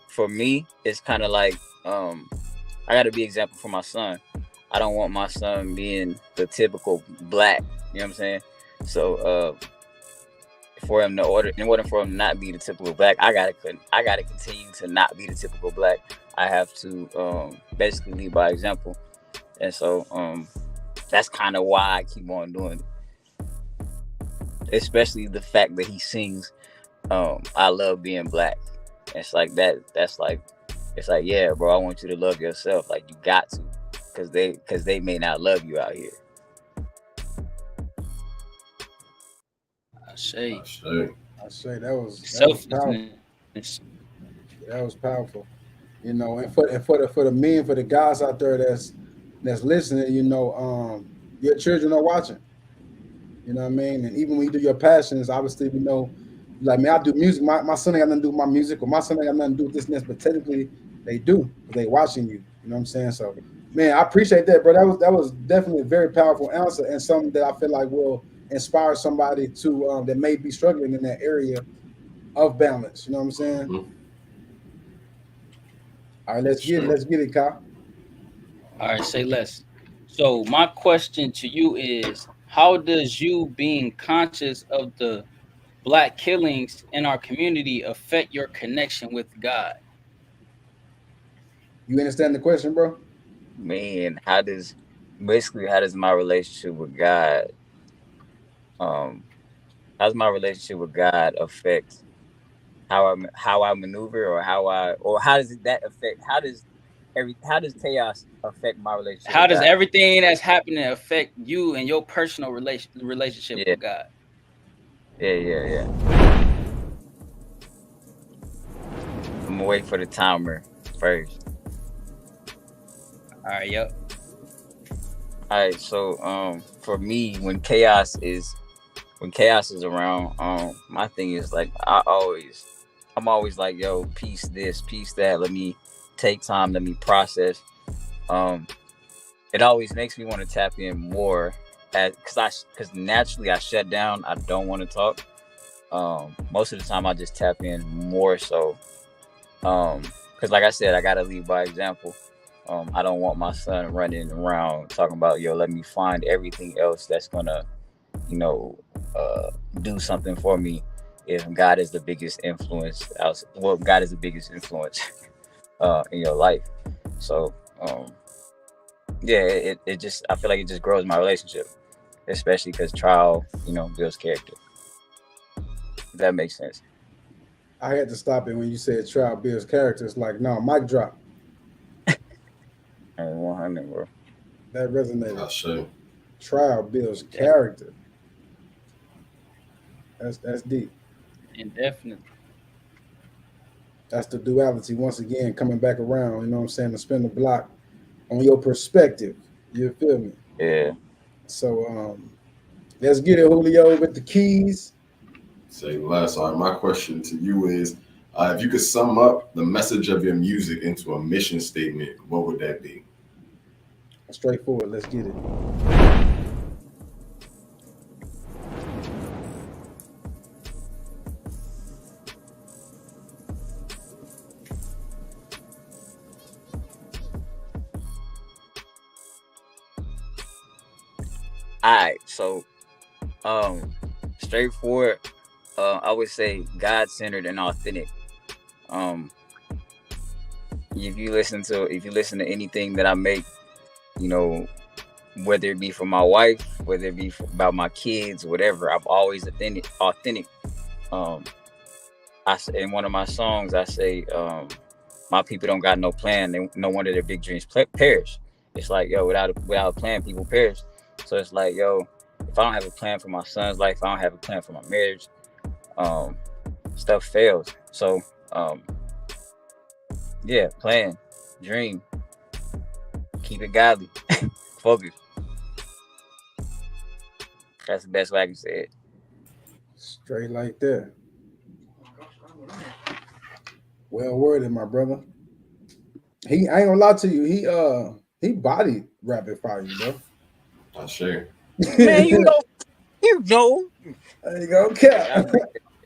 for me, it's kind of like I got to be example for my son. I don't want my son being the typical black. You know what I'm saying? So in order for him to not be the typical black, I gotta continue to not be the typical black. I have to basically lead by example, and so that's kind of why I keep on doing it. Especially the fact that he sings, "I love being black." It's like that. That's like, it's like, yeah, bro, I want you to love yourself. Like, you got to, because they may not love you out here. I say that was powerful. That was powerful. You know, and for the men, for the guys out there that's listening, you know, your children are watching. You know what I mean? And even when you do your passions, obviously we know, like, man, I do music. My son ain't got nothing to do with my music, or my son ain't got nothing to do with this and this, but technically they do, because they watching you. You know what I'm saying? So, man, I appreciate that, bro. That was definitely a very powerful answer, and something that I feel like will inspire somebody to that may be struggling in that area of balance. You know what I'm saying? Mm-hmm. All right, let's get it, Kyle. All right, say less. So my question to you is, how does you being conscious of the black killings in our community affect your connection with God? You understand the question, bro? Man, how does my relationship with God, how does my relationship with God affect how I maneuver, or how does that affect, how does chaos affect my relationship? How with does God? everything that's happening affect you and your personal relationship with God? Yeah. I'm gonna wait for the timer first. All right, yep. All right, so for me, when chaos is around, my thing is, like, I'm always like, yo, peace this, peace that. Let me take time, let me process. It always makes me want to tap in more, because naturally I shut down. I don't want to talk. Most of the time I just tap in more so. Because like I said, I gotta lead by example. I don't want my son running around talking about, yo, let me find everything else that's gonna, do something for me, if God is the biggest influence, well, God is the biggest influence in your life. So yeah, it just I feel like it just grows my relationship, especially because trial, builds character. If that makes sense. I had to stop it when you said trial builds character. It's like, no, mic drop. And 100, bro. That resonated. I sure. Trial builds character. That's deep. Indefinitely. That's the duality once again coming back around. You know what I'm saying? To spin the block on your perspective. You feel me? Yeah. So let's get it, Julio, with the keys. Say less. All right, my question to you is, if you could sum up the message of your music into a mission statement, what would that be? Straightforward. Let's get it. All right. So straightforward. I would say God centered and authentic. Um, if you listen to anything that I make, you know, whether it be for my wife, whether it be about my kids, whatever, I'm always authentic. Authentic. Um, in one of my songs, I say, "My people don't got no plan. No wonder their big dreams perish." It's like, yo, without a plan, people perish. So it's like, yo, if I don't have a plan for my son's life, I don't have a plan for my marriage. Um, Stuff fails. So, um, yeah, plan, dream, keep it godly, focus. That's the best way I can say it. Straight like that. Well worded, my brother. I ain't gonna lie to you. He bodied rapid fire, bro. I sure. Man, you know. There you go, cap.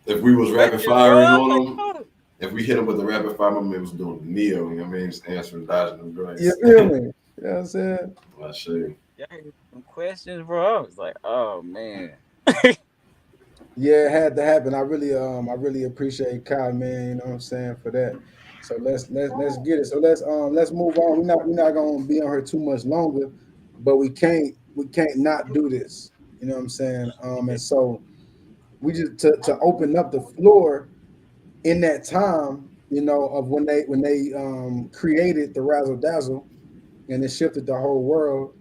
If we was rapid Thank you, bro. firing I on like them, that. if we hit him with the rapid fire, my man was doing the Neo. You know what I mean? Just answering, dodging them joints. You feel me? You know what I'm saying? I sure. Yeah, some questions, bro. I was like, oh man. Yeah, it had to happen. I really appreciate Kyle, man. You know what I'm saying for that. So let's get it. So let's move on. We're not gonna be on her too much longer, but we can't not do this. You know what I'm saying? And so we just to open up the floor in that time, of when they created the razzle dazzle and it shifted the whole world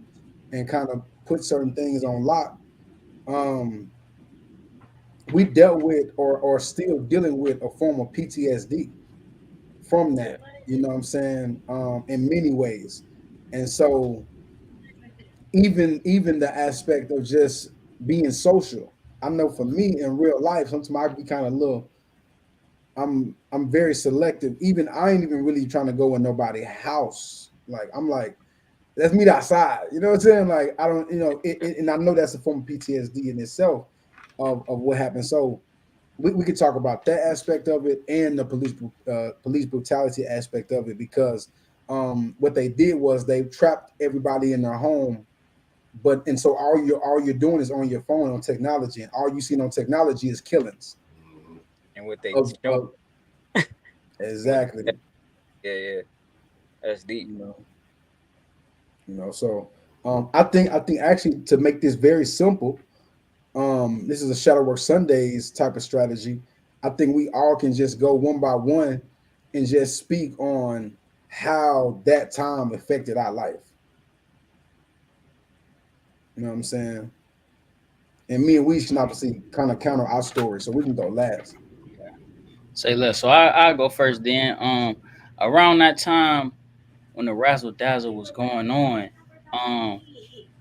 and kind of put certain things on lock. Um, we dealt with or still dealing with a form of PTSD from Yeah. that, you know what I'm saying, in many ways. And so even the aspect of just being social. I know for me in real life, sometimes I be kind of little, I'm very selective. Even I ain't even really trying to go in nobody's house. Like I'm like, let's meet outside. You know what I'm saying? Like I don't, and I know that's a form of PTSD in itself of what happened. So we could talk about that aspect of it and the police brutality aspect of it because what they did was they trapped everybody in their home, and so all you're doing is on your phone on technology, and all you see on technology is killings And what they of, show, of exactly. yeah, that's deep. So I think actually to make this very simple, this is a Shadow Work Sundays type of strategy. I think we all can just go one by one and just speak on how that time affected our life. You know what I'm saying? And me and we can obviously kind of counter our story, so we can go last. Say less. So I'll go first then. Around that time when the razzle dazzle was going on, um,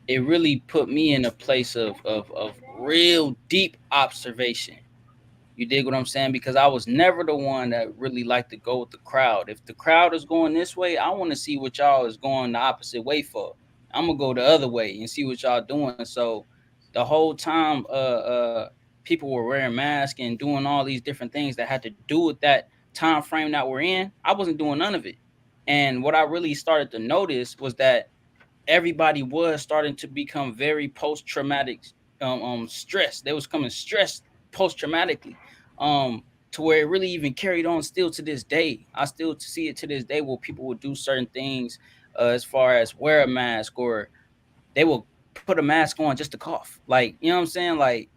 it really put me in a place of real deep observation. You dig what I'm saying? Because I was never the one that really liked to go with the crowd. If the crowd is going this way, I want to see what y'all is going the opposite way for. I'm gonna go the other way and see what y'all doing. So the whole time, people were wearing masks and doing all these different things that had to do with that time frame that we're in. I wasn't doing none of it. And what I really started to notice was that everybody was starting to become very post traumatic stress. They was coming stressed post traumatically. To where it really even carried on still to this day. I still see it to this day where people will do certain things as far as wear a mask, or they will put a mask on just to cough. Like, you know what I'm saying? Like,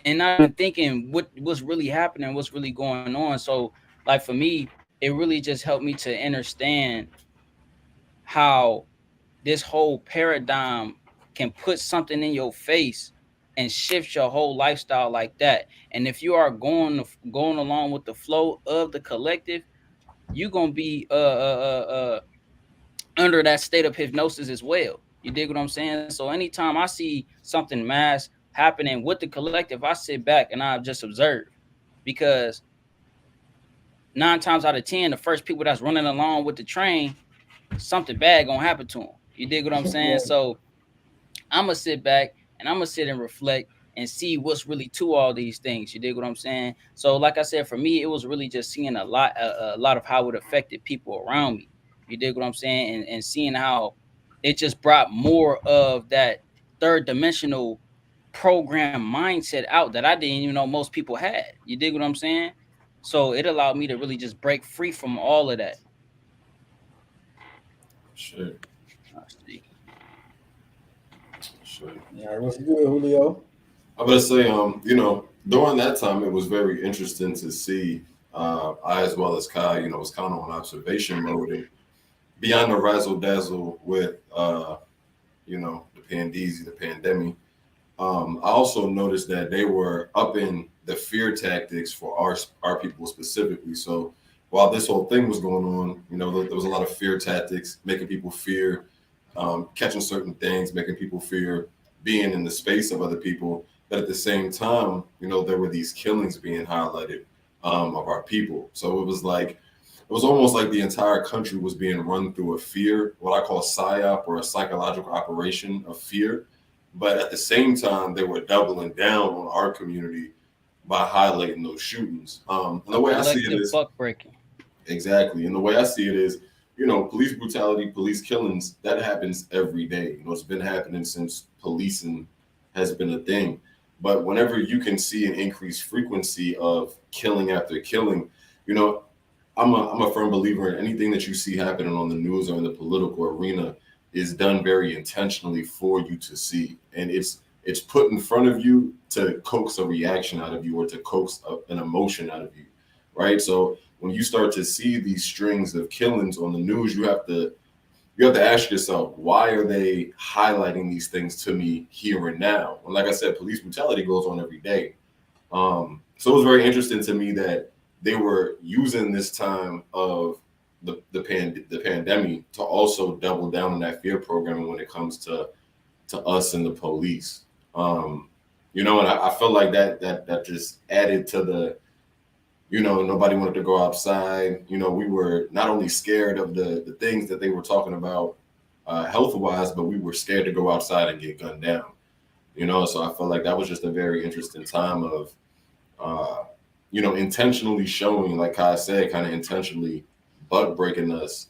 and not even thinking what's really happening, what's really going on. So like for me, it really just helped me to understand how this whole paradigm can put something in your face and shift your whole lifestyle like that. And if you are going along with the flow of the collective, you're gonna be under that state of hypnosis as well. You dig what I'm saying? So anytime I see something mass happening with the collective, I sit back and I just observe, because 9 times out of 10, the first people that's running along with the train, something bad gonna happen to them. You dig what I'm saying? So I'm gonna sit back and I'm gonna sit and reflect and see what's really to all these things. You dig what I'm saying? So, like I said, for me, it was really just seeing a lot of how it affected people around me. You dig what I'm saying? And seeing how it just brought more of that third dimensional program mindset out that I didn't even know most people had. You dig what I'm saying? So it allowed me to really just break free from all of that. Shit. All right, what's good, Julio? I'm gonna say, you know, during that time, it was very interesting to see. I, as well as Kai, you know, was kind of on observation mode, and beyond the razzle dazzle with, you know, the pandeezy, the pandemic. I also noticed that they were upping the fear tactics for our people specifically. So while this whole thing was going on, you know, there was a lot of fear tactics, making people fear catching certain things, making people fear being in the space of other people. But at the same time, you know, there were these killings being highlighted of our people. So it was like, it was almost like the entire country was being run through a fear, what I call a psyop, or a psychological operation of fear. But at the same time, they were doubling down on our community by highlighting those shootings. And the way I see it is buck breaking. Exactly. And the way I see it is, you know, police brutality, police killings, that happens every day. You know, it's been happening since policing has been a thing. But whenever you can see an increased frequency of killing after killing, you know, I'm a firm believer in anything that you see happening on the news or in the political arena is done very intentionally for you to see. And it's put in front of you to coax a reaction out of you, or to coax an emotion out of you, right? So when you start to see these strings of killings on the news, you have to ask yourself, why are they highlighting these things to me here and now? And like I said, police brutality goes on every day. So it was very interesting to me that they were using this time of the pandemic to also double down on that fear programming when it comes to us and the police. You know, and I felt like that just added to the, you know, nobody wanted to go outside. You know, we were not only scared of the things that they were talking about health-wise, but we were scared to go outside and get gunned down. You know, so I felt like that was just a very interesting time of, you know, intentionally showing, like Kai said, kind of intentionally butt breaking us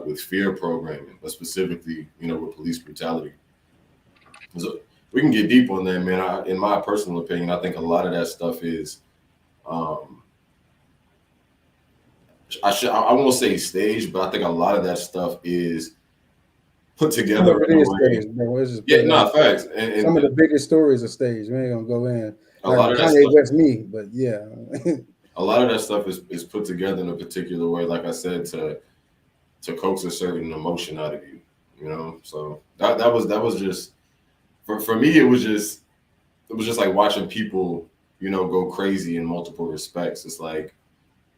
with fear programming, but specifically, you know, with police brutality. So we can get deep on that, man. In my personal opinion, I think a lot of that stuff is, I won't say staged, but I think a lot of that stuff is put together. It is staged, bro. It's just Facts. And some of the biggest stories are staged. We ain't gonna go in. A lot of that Kanye stuff, West me, but yeah. a lot of that stuff is put together in a particular way, like I said, to coax a certain emotion out of you. You know, so that was just for me. It was just like watching people, you know, go crazy in multiple respects. It's like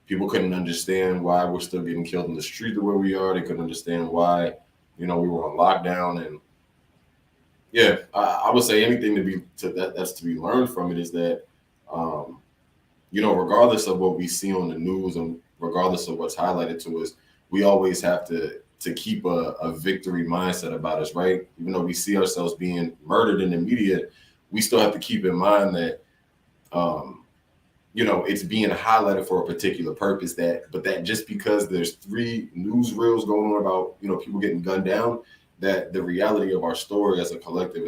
people couldn't understand why we're still getting killed in the street the way we are. They couldn't understand why, you know, we were on lockdown. And yeah, I would say anything that's to be learned from it is that, you know, regardless of what we see on the news and regardless of what's highlighted to us, we always have to keep a victory mindset about us, right? Even though we see ourselves being murdered in the media, we still have to keep in mind that, you know, it's being highlighted for a particular purpose. But just because there's 3 newsreels going on about, you know, people getting gunned down, that the reality of our story as a collective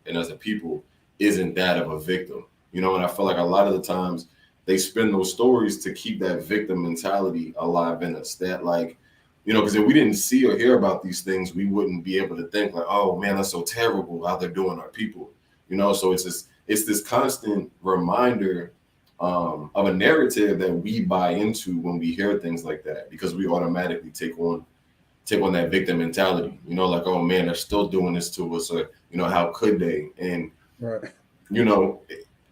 and as a people isn't that of a victim, you know. And I feel like a lot of the times they spin those stories to keep that victim mentality alive in us. That like, because if we didn't see or hear about these things, we wouldn't be able to think like, oh man, that's so terrible how they're doing our people. So it's this constant reminder of a narrative that we buy into when we hear things like that, because we automatically take on that victim mentality. Like, oh man, they're still doing this to us, or how could they? And right.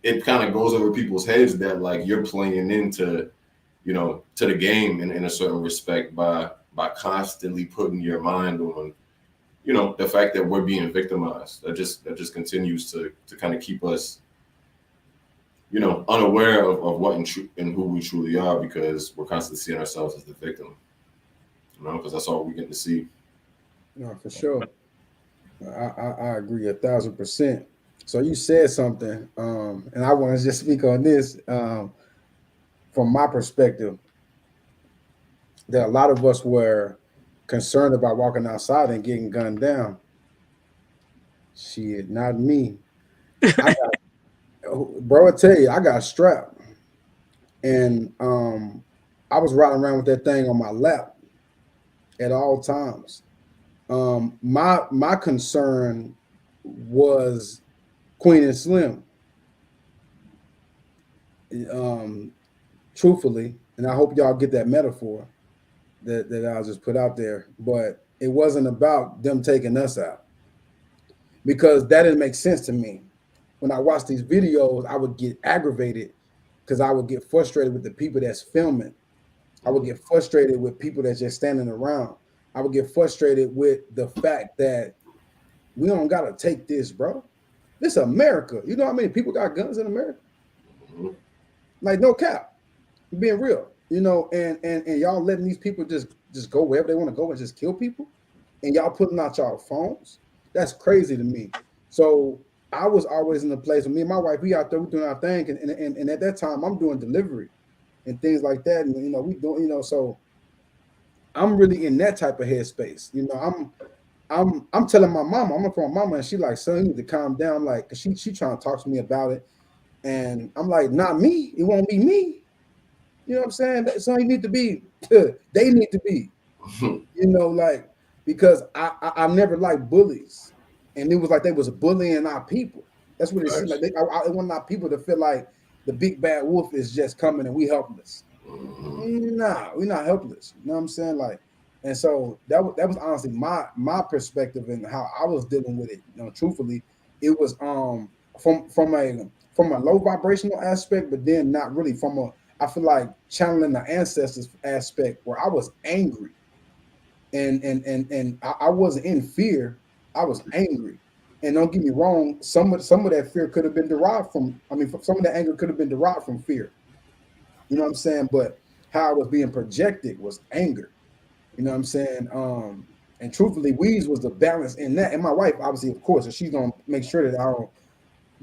It kind of goes over people's heads that like you're playing into to the game in a certain respect by constantly putting your mind on the fact that we're being victimized. That just continues to kind of keep us unaware of what and who we truly are, because we're constantly seeing ourselves as the victim, because that's all we get to see. No, for sure. I agree 1,000%. So you said something, and I want to just speak on this from my perspective, that a lot of us were concerned about walking outside and getting gunned down. Shit, not me. Bro, I tell you, I got strapped, and I was riding around with that thing on my lap at all times. My concern was Queen and Slim. Truthfully, and I hope y'all get that metaphor that I'll just put out there. But it wasn't about them taking us out, because that didn't make sense to me. When I watched these videos, I would get aggravated because I would get frustrated with the people that's filming. I would get frustrated with people that's just standing around. I would get frustrated with the fact that we don't gotta take this, bro. This is America. You know how many people got guns in America? Like, no cap. Being real, and y'all letting these people just go wherever they want to go and just kill people, and y'all putting out y'all phones. That's crazy to me. So I was always in the place with me and my wife. We out there, we doing our thing, and at that time I'm doing delivery and things like that, and we doing, so I'm really in that type of headspace. I'm telling my mama, I'm from my mama, and she like, son, you need to calm down. I'm like, cause she trying to talk to me about it, and I'm like, not me. It won't be me. You know what I'm saying? So you need to be. They need to be. Like, because I never liked bullies, and it was like they was bullying our people. That's what it seemed like. I want our people to feel like the big bad wolf is just coming and we helpless. Nah, we're not helpless. You know what I'm saying? Like, and so that was honestly my perspective and how I was dealing with it. Truthfully, it was from a low vibrational aspect, but then not really from a, I feel like, channeling the ancestors aspect, where I was angry, and I wasn't in fear. I was angry. And don't get me wrong, some of that fear could have been derived from, some of that anger could have been derived from fear. You know what I'm saying? But how I was being projected was anger. You know what I'm saying? And truthfully, Weez was the balance in that. And my wife, obviously, of course, so she's gonna make sure that I don't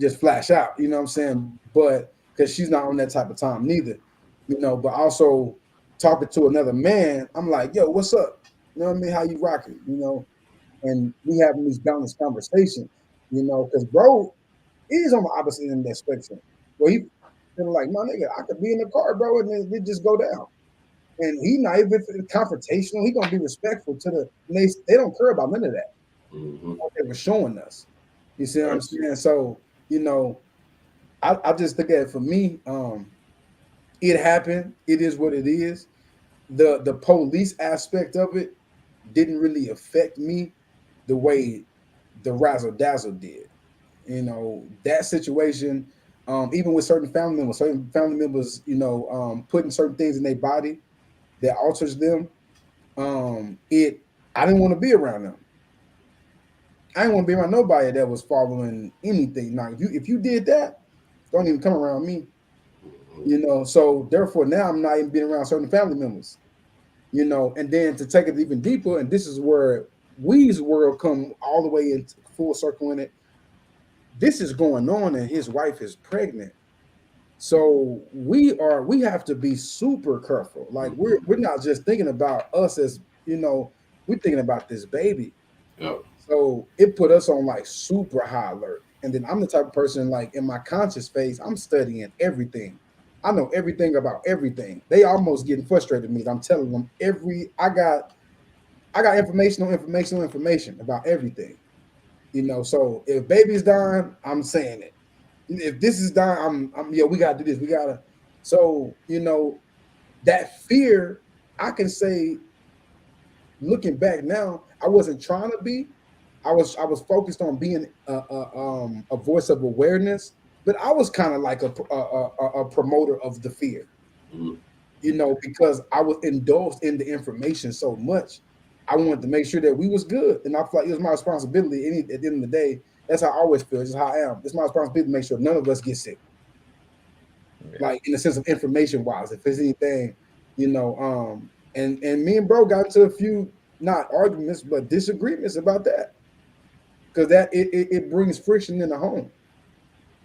just flash out. You know what I'm saying? But because she's not on that type of time neither. But also talking to another man, I'm like, yo, what's up? You know what I mean? How you rocking? And we having these balanced conversations, because bro is on the opposite end of that spectrum. Well, he feeling like, my nigga, I could be in the car, bro, and then it just go down. And he not even confrontational. He gonna be respectful to the. They don't care about none of that. What they were showing us. You see what I'm saying? So I just think that for me, it happened. It is what it is. The police aspect of it didn't really affect me the way the razzle dazzle did. That situation, even with certain family members, putting certain things in their body that alters them. I didn't want to be around them. I didn't want to be around nobody that was following anything. Now, if you did that, don't even come around me. So therefore now I'm not even being around certain family members. And then to take it even deeper, and this is where Weez world come all the way into full circle in it. This is going on, and his wife is pregnant. So we have to be super careful. Like we're not just thinking about us as we're thinking about this baby. Yep. So it put us on like super high alert. And then I'm the type of person, like, in my conscious phase, I'm studying everything. I know everything about everything. They almost getting frustrated with me. I'm telling them I got information on information on information about everything. So if baby's dying, I'm saying it. If this is dying, I'm we gotta do this. We gotta. So that fear, I can say, looking back now, I wasn't trying to be. I was focused on being a voice of awareness, but I was kind of like a promoter of the fear. Because I was indulged in the information so much. I wanted to make sure that we was good, and I feel like it was my responsibility. At the end of the day, that's how I always feel. Just how I am. It's my responsibility to make sure none of us get sick. Like in the sense of information wise, if there's anything, and me and bro got into a few not arguments but disagreements about that because it brings friction in the home.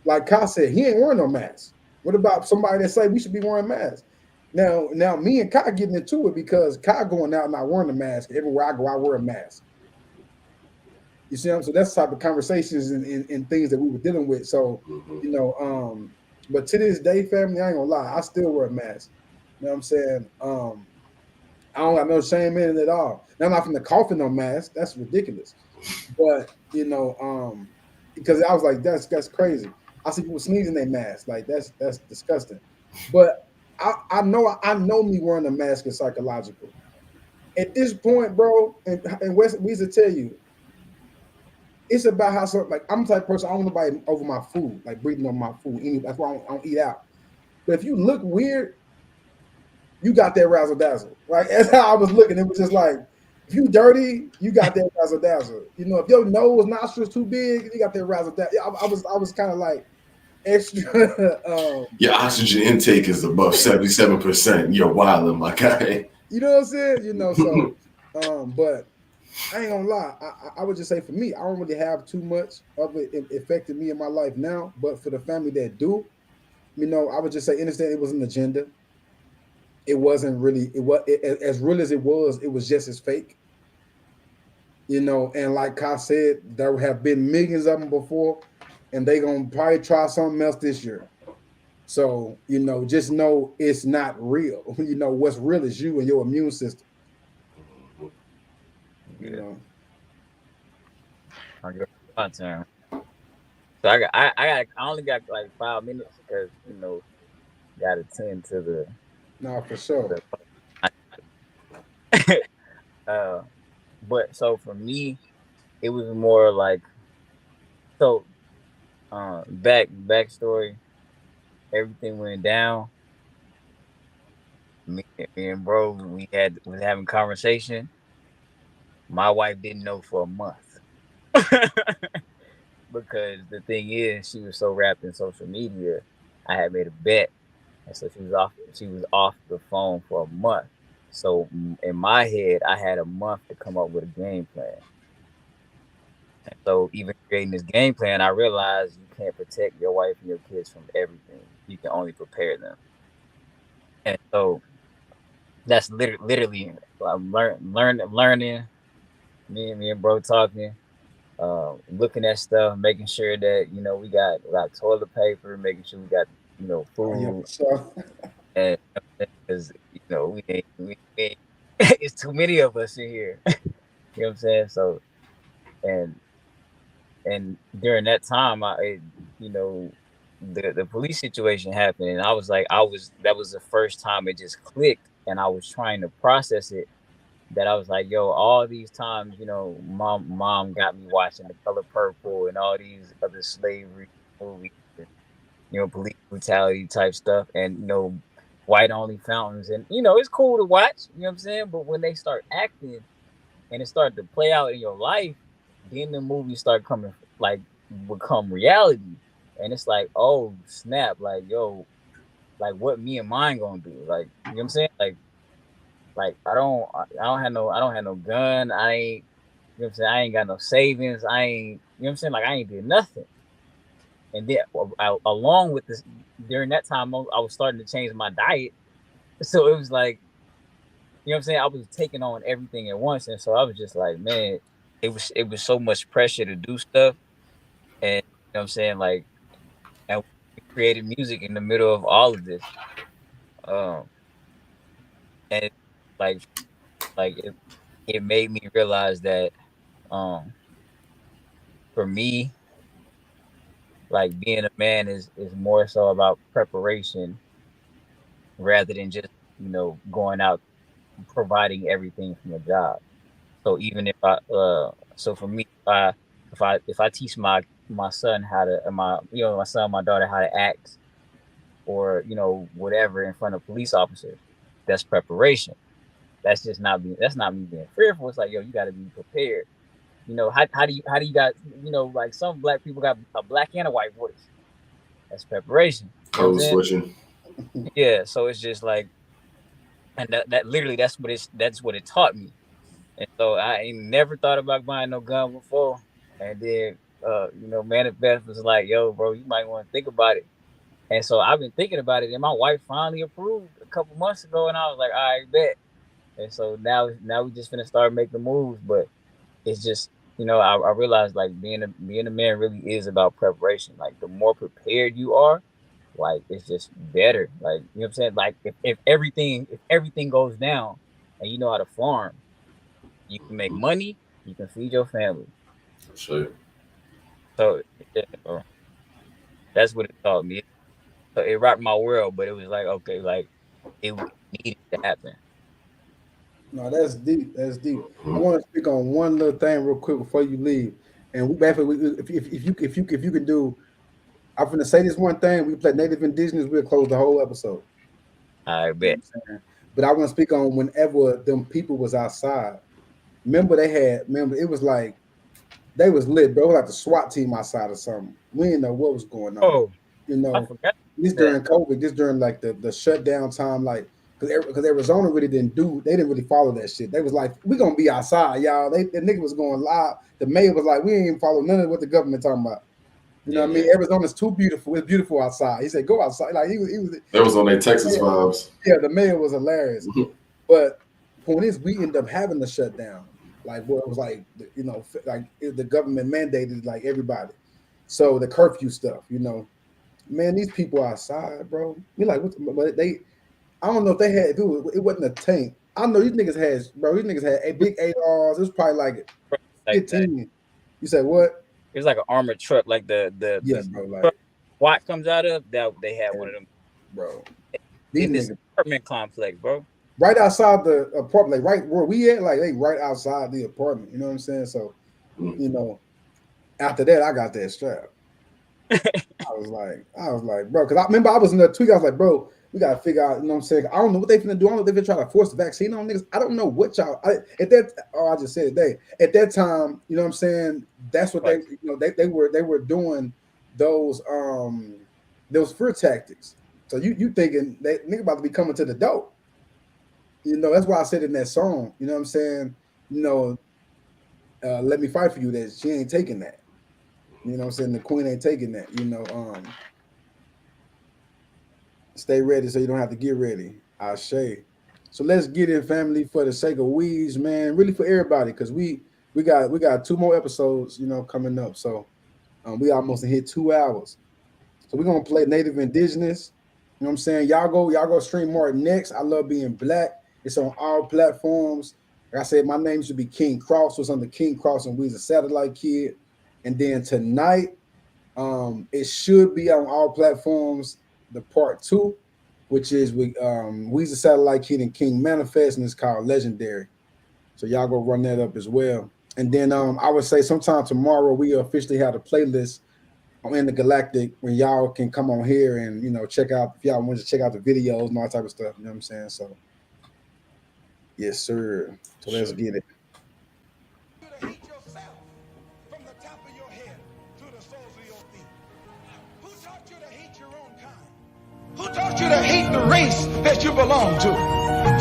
Like Kai said, he ain't wearing no mask. What about somebody that say we should be wearing masks? Now, me and Kai getting into it because Kai going out not wearing a mask. Everywhere I go, I wear a mask. You see what I'm saying? So that's the type of conversations and things that we were dealing with. So, but to this day, family, I ain't gonna lie, I still wear a mask. You know what I'm saying? I don't got no shame in it at all. Now I'm not from the coffin no mask. That's ridiculous. But because I was like, that's crazy. I see people sneezing their mask. Like that's disgusting. But I know me wearing a mask is psychological. At this point, bro, and Wes we used to tell you, it's about how something like I'm the type of person I don't want nobody over my food, like breathing on my food. That's why I don't eat out. But if you look weird, you got that razzle dazzle. Like that's how I was looking. It was just like if you dirty, you got that razzle dazzle. If your nose nostrils too big, you got that razzle dazzle. I was kind of like extra. Your oxygen intake is above 77%. You're wilding, my guy. You know what I'm saying? So, but I ain't gonna lie. I would just say for me, I don't really have too much of it affecting me in my life now. But for the family that do, I would just say understand it was an agenda. It wasn't really as real as it was. It was just as fake. And like Kai said, there have been millions of them before, and they gonna probably try something else this year. So just know it's not real. What's real is you and your immune system. My turn. So I only got like 5 minutes because got to tend to the. No, for sure. But so for me, it was more like so. Backstory. Everything went down. Me and bro, was having conversation. My wife didn't know for a month. Because the thing is, she was so wrapped in social media. I had made a bet, and so she was off. She was off the phone for a month. So in my head, I had a month to come up with a game plan. And so even creating this game plan, I realized you can't protect your wife and your kids from everything. You can only prepare them. And so that's literally I'm learning. Me and bro talking. Looking at stuff, making sure that we got toilet paper, making sure we got food, and because we ain't it's too many of us in here. You know what I'm saying? So and during that time, the police situation happened, and I was like, that was the first time it just clicked, and I was trying to process it. That I was like, yo, all these times, mom got me watching The Color Purple and all these other slavery movies, and, police brutality type stuff, and white only fountains, and it's cool to watch, you know what I'm saying? But when they start acting and it started to play out in your life, then the movies start coming like become reality, and it's like, oh snap, like yo, like what me and mine gonna do, like you know what I'm saying, like I don't have no gun. I ain't, you know what I'm saying? I ain't got no savings. I ain't, you know what I'm saying? Like I ain't did nothing. And then along with this, during that time, I was starting to change my diet. So it was like, you know what I'm saying? I was taking on everything at once, and so I was just like, man, it was so much pressure to do stuff, and you know what I'm saying? Like, and created music in the middle of all of this. And like it made me realize that for me, like being a man is more so about preparation rather than just, going out providing everything from a job. So even if so for me, if I teach my son how to, my son, my daughter how to act, or whatever in front of police officers, that's preparation. That's not me being fearful. It's like, yo, you got to be prepared. How do you got, like some black people got a black and a white voice. That's preparation. Code switching. Yeah, so it's just like, and that literally that's what it taught me. And so I ain't never thought about buying no gun before. And then Manifest was like, yo, bro, you might want to think about it. And so I've been thinking about it, and my wife finally approved a couple months ago, and I was like, all right, bet. And so now we just finna start making moves. But it's just, I realized like being a man really is about preparation. Like the more prepared you are, like it's just better. Like, you know what I'm saying? Like if everything goes down and you know how to farm, you can make money, you can feed your family. Sure. So that's what it taught me. So it rocked my world, but it was like, okay, like it needed to happen. No, that's deep. That's deep. I want to speak on one little thing real quick before you leave. And if you can do, I'm gonna say this one thing. We play Native Indigenous. We'll close the whole episode. I bet. But I want to speak on whenever them people was outside. Remember it was like they was lit, bro. It was like the SWAT team outside or something. We didn't know what was going on. Oh, I forgot. This during COVID. This during like the shutdown time, like. Because Arizona really they didn't really follow that shit. They was like, we gonna be outside, y'all. The nigga was going live. The mayor was like, we ain't even follow none of what the government talking about. You know what I mean? Arizona's too beautiful. It's beautiful outside. He said, go outside. Like he was. That was on their Texas vibes. Yeah, the mayor was hilarious. But point is, we ended up having the shutdown. Like where it was like, like the government mandated like everybody. So the curfew stuff, man, these people outside, bro. We like, but they. I don't know if they had, it wasn't a tank. I know these niggas had a big ARs. It was probably like 15. You said what? It was like an armored truck, like the bro, like, truck SWAT comes out of. That they had one of them, bro. In this apartment complex, bro. Right outside the apartment, like right where we at, like they right outside the apartment. You know what I'm saying? So, after that, I got that strap. I was like, bro, because I remember I was in the tweet. I was like, bro. We gotta figure out, you know what I'm saying? I don't know what they finna do. I don't know if they finna try to force the vaccine on niggas. I don't know what y'all. I just said it. At that time, you know what I'm saying? That's what they were doing those fear tactics. So you thinking that nigga about to be coming to the door? That's why I said in that song. You know what I'm saying? Let me fight for you. That she ain't taking that. You know what I'm saying? The queen ain't taking that. Stay ready so you don't have to get ready. I say. So let's get in, family, for the sake of Weez, man. Really for everybody, because we got 2 more episodes, coming up. So we almost hit 2 hours. So we're gonna play Native Indigenous. You know what I'm saying? Y'all go stream more next. I Love Being Black. It's on all platforms. Like I said, my name should be King Cross. So it's under King Cross and Weez, a Satellite Kid. And then tonight, it should be on all platforms. The part 2, which is with Weez, the Satellite Kid, and King Manifest, and it's called Legendary. So y'all go run that up as well. And then I would say sometime tomorrow we officially have a playlist on Intergalactic when y'all can come on here and check out, if y'all want to check out the videos and all that type of stuff. You know what I'm saying? So yes, sir. So let's get it. Who taught you to hate the race that you belong to?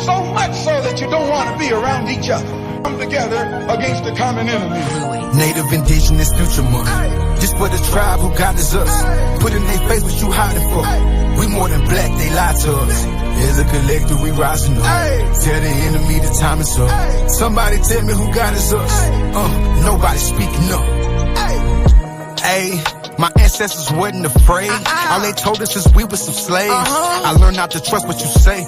So much so that you don't want to be around each other. Come together against the common enemy. Native Indigenous Future Month. Just for the tribe who guided us. Put in their face what you hiding for. We more than black, they lie to us. As a collective, we rising up. Tell the enemy the time is up. Somebody tell me who guided us. Nobody speaking up. Ayy. My ancestors wasn't afraid. All they told us is we were some slaves. I learned not to trust what you say.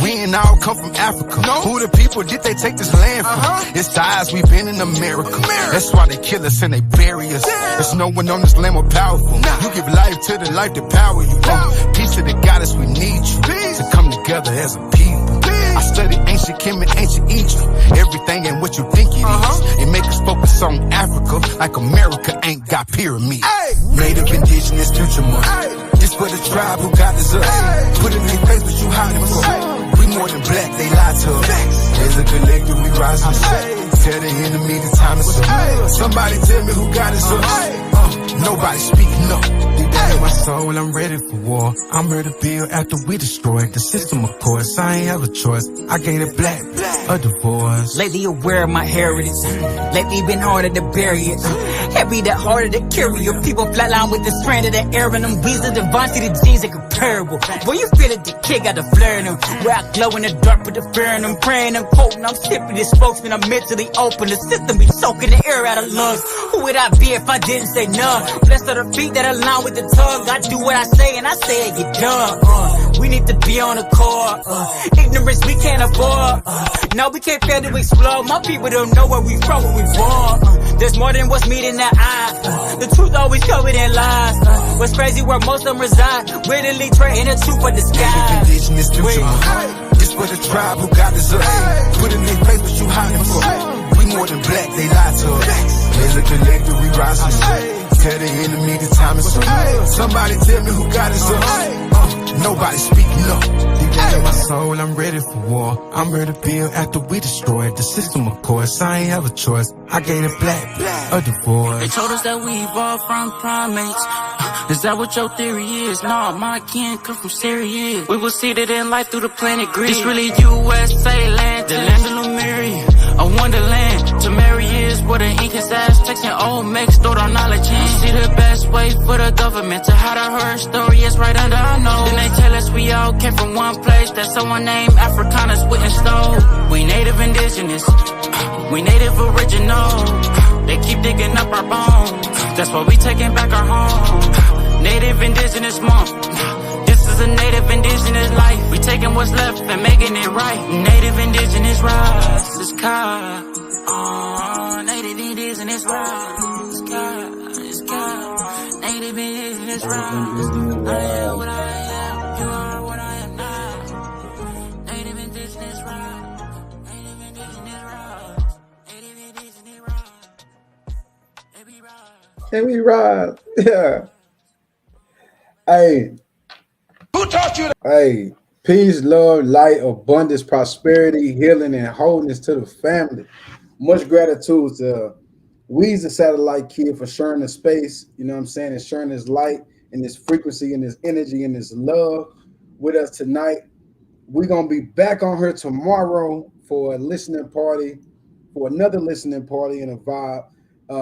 We ain't all come from Africa. Who the people did they take this land from? It's the eyes we've been in America. That's why they kill us and they bury us. There's no one on this land more powerful. You give life to the life that power you. Peace to the goddess, we need you to come together as a people. I study ancient Kim and ancient Egypt. Everything ain't what you think it is. It make us focus on Africa like America ain't got pyramids. Native, indigenous, future month. This for the tribe who got us up. Put in their face what you hiding for. We more than black, they lie to us. As a collective, we rise and tell the enemy the time is up. Somebody tell me who got us up. Nobody speaking up. Deep down in my soul, I'm ready for war. I'm ready to build after we destroyed the system, of course. I ain't have a choice. I gave it black a divorce. Lately aware of my heritage. Lately been harder to bury it. Heavy that harder to carry your people flatline with the strand of the air and them Weez, the Devontae, the jeans are comparable. Boy, you feel it, the kid got the flare in them. Where I glow in the dark with the fear in them. Praying and quoting, I'm sipping the spokesman. I'm mentally open. The system be soaking the air out of lungs. Who would I be if I didn't say none? Blessed are the feet that align with the tongue. I do what I say and I say it get done. We need to be on the court. Ignorance we can't afford. No, we can't fail to explore. My people don't know where we from, where we born. There's more than what's meeting the eye. The truth always covered in lies. What's crazy where most of them reside. Willingly trading the truth for the sky. Indigenous future. This for the tribe who got us up. Put in their face what you hiding for. We more than black, they lie to us. As a collective, we rise and tell the enemy the time is up. Somebody tell me who got us up. Nobody speaking up. Deep down in my soul, I'm ready for war. I'm ready to build after we destroyed the system, of course. I ain't have a choice. I gave it black a divorce. They told us that we evolved from primates. Is that what your theory is? No, my kin come from Syria. We was seated in life through the planet grid. This really USA land, the land of Lemuria, a wonderland. To marry is what an ink is Aztecs and old makes stored our knowledge in. See the best way for the government to hide our story is right under our nose. Then they tell us we all came from one place that someone named Afrikaners went and stole. We native indigenous, we native original. They keep digging up our bones. That's why we taking back our home. Native indigenous month. This is a native indigenous life. We taking what's left and making it right. Native indigenous rise. It's God. Native indigenous rise. It's God. It's God. Native indigenous rise. I am what I am. You are what I am now. Native indigenous rise. Native indigenous rise. Native indigenous rise. Can we ride? Yeah. Hey. Who taught you that? Hey. Peace, love, light, abundance, prosperity, healing, and wholeness to the family. Much gratitude to Weez, the Satellite Kiid, for sharing the space, you know what I'm saying, and sharing his light and his frequency and his energy and his love with us tonight. We're going to be back on her tomorrow for a listening party, for another listening party and a vibe.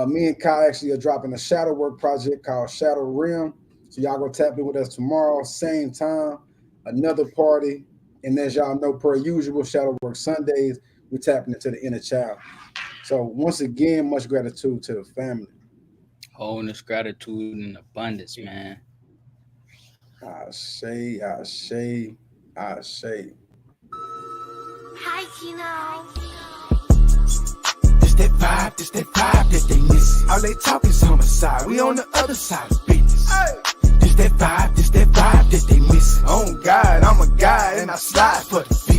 Me and Kai actually are dropping a shadow work project called Shadow Realm. So y'all go tap in with us tomorrow, same time, another party. And as y'all know, per usual, Shadow Work Sundays, we're tapping into the inner child. So once again, much gratitude to the family. Wholeness, gratitude, and abundance, man. I say. Hi, Gino. This that vibe that they miss. All they talk is homicide. We on the other side of business. This that vibe that they miss. Oh God, I'm a guy and I slide for the bitch.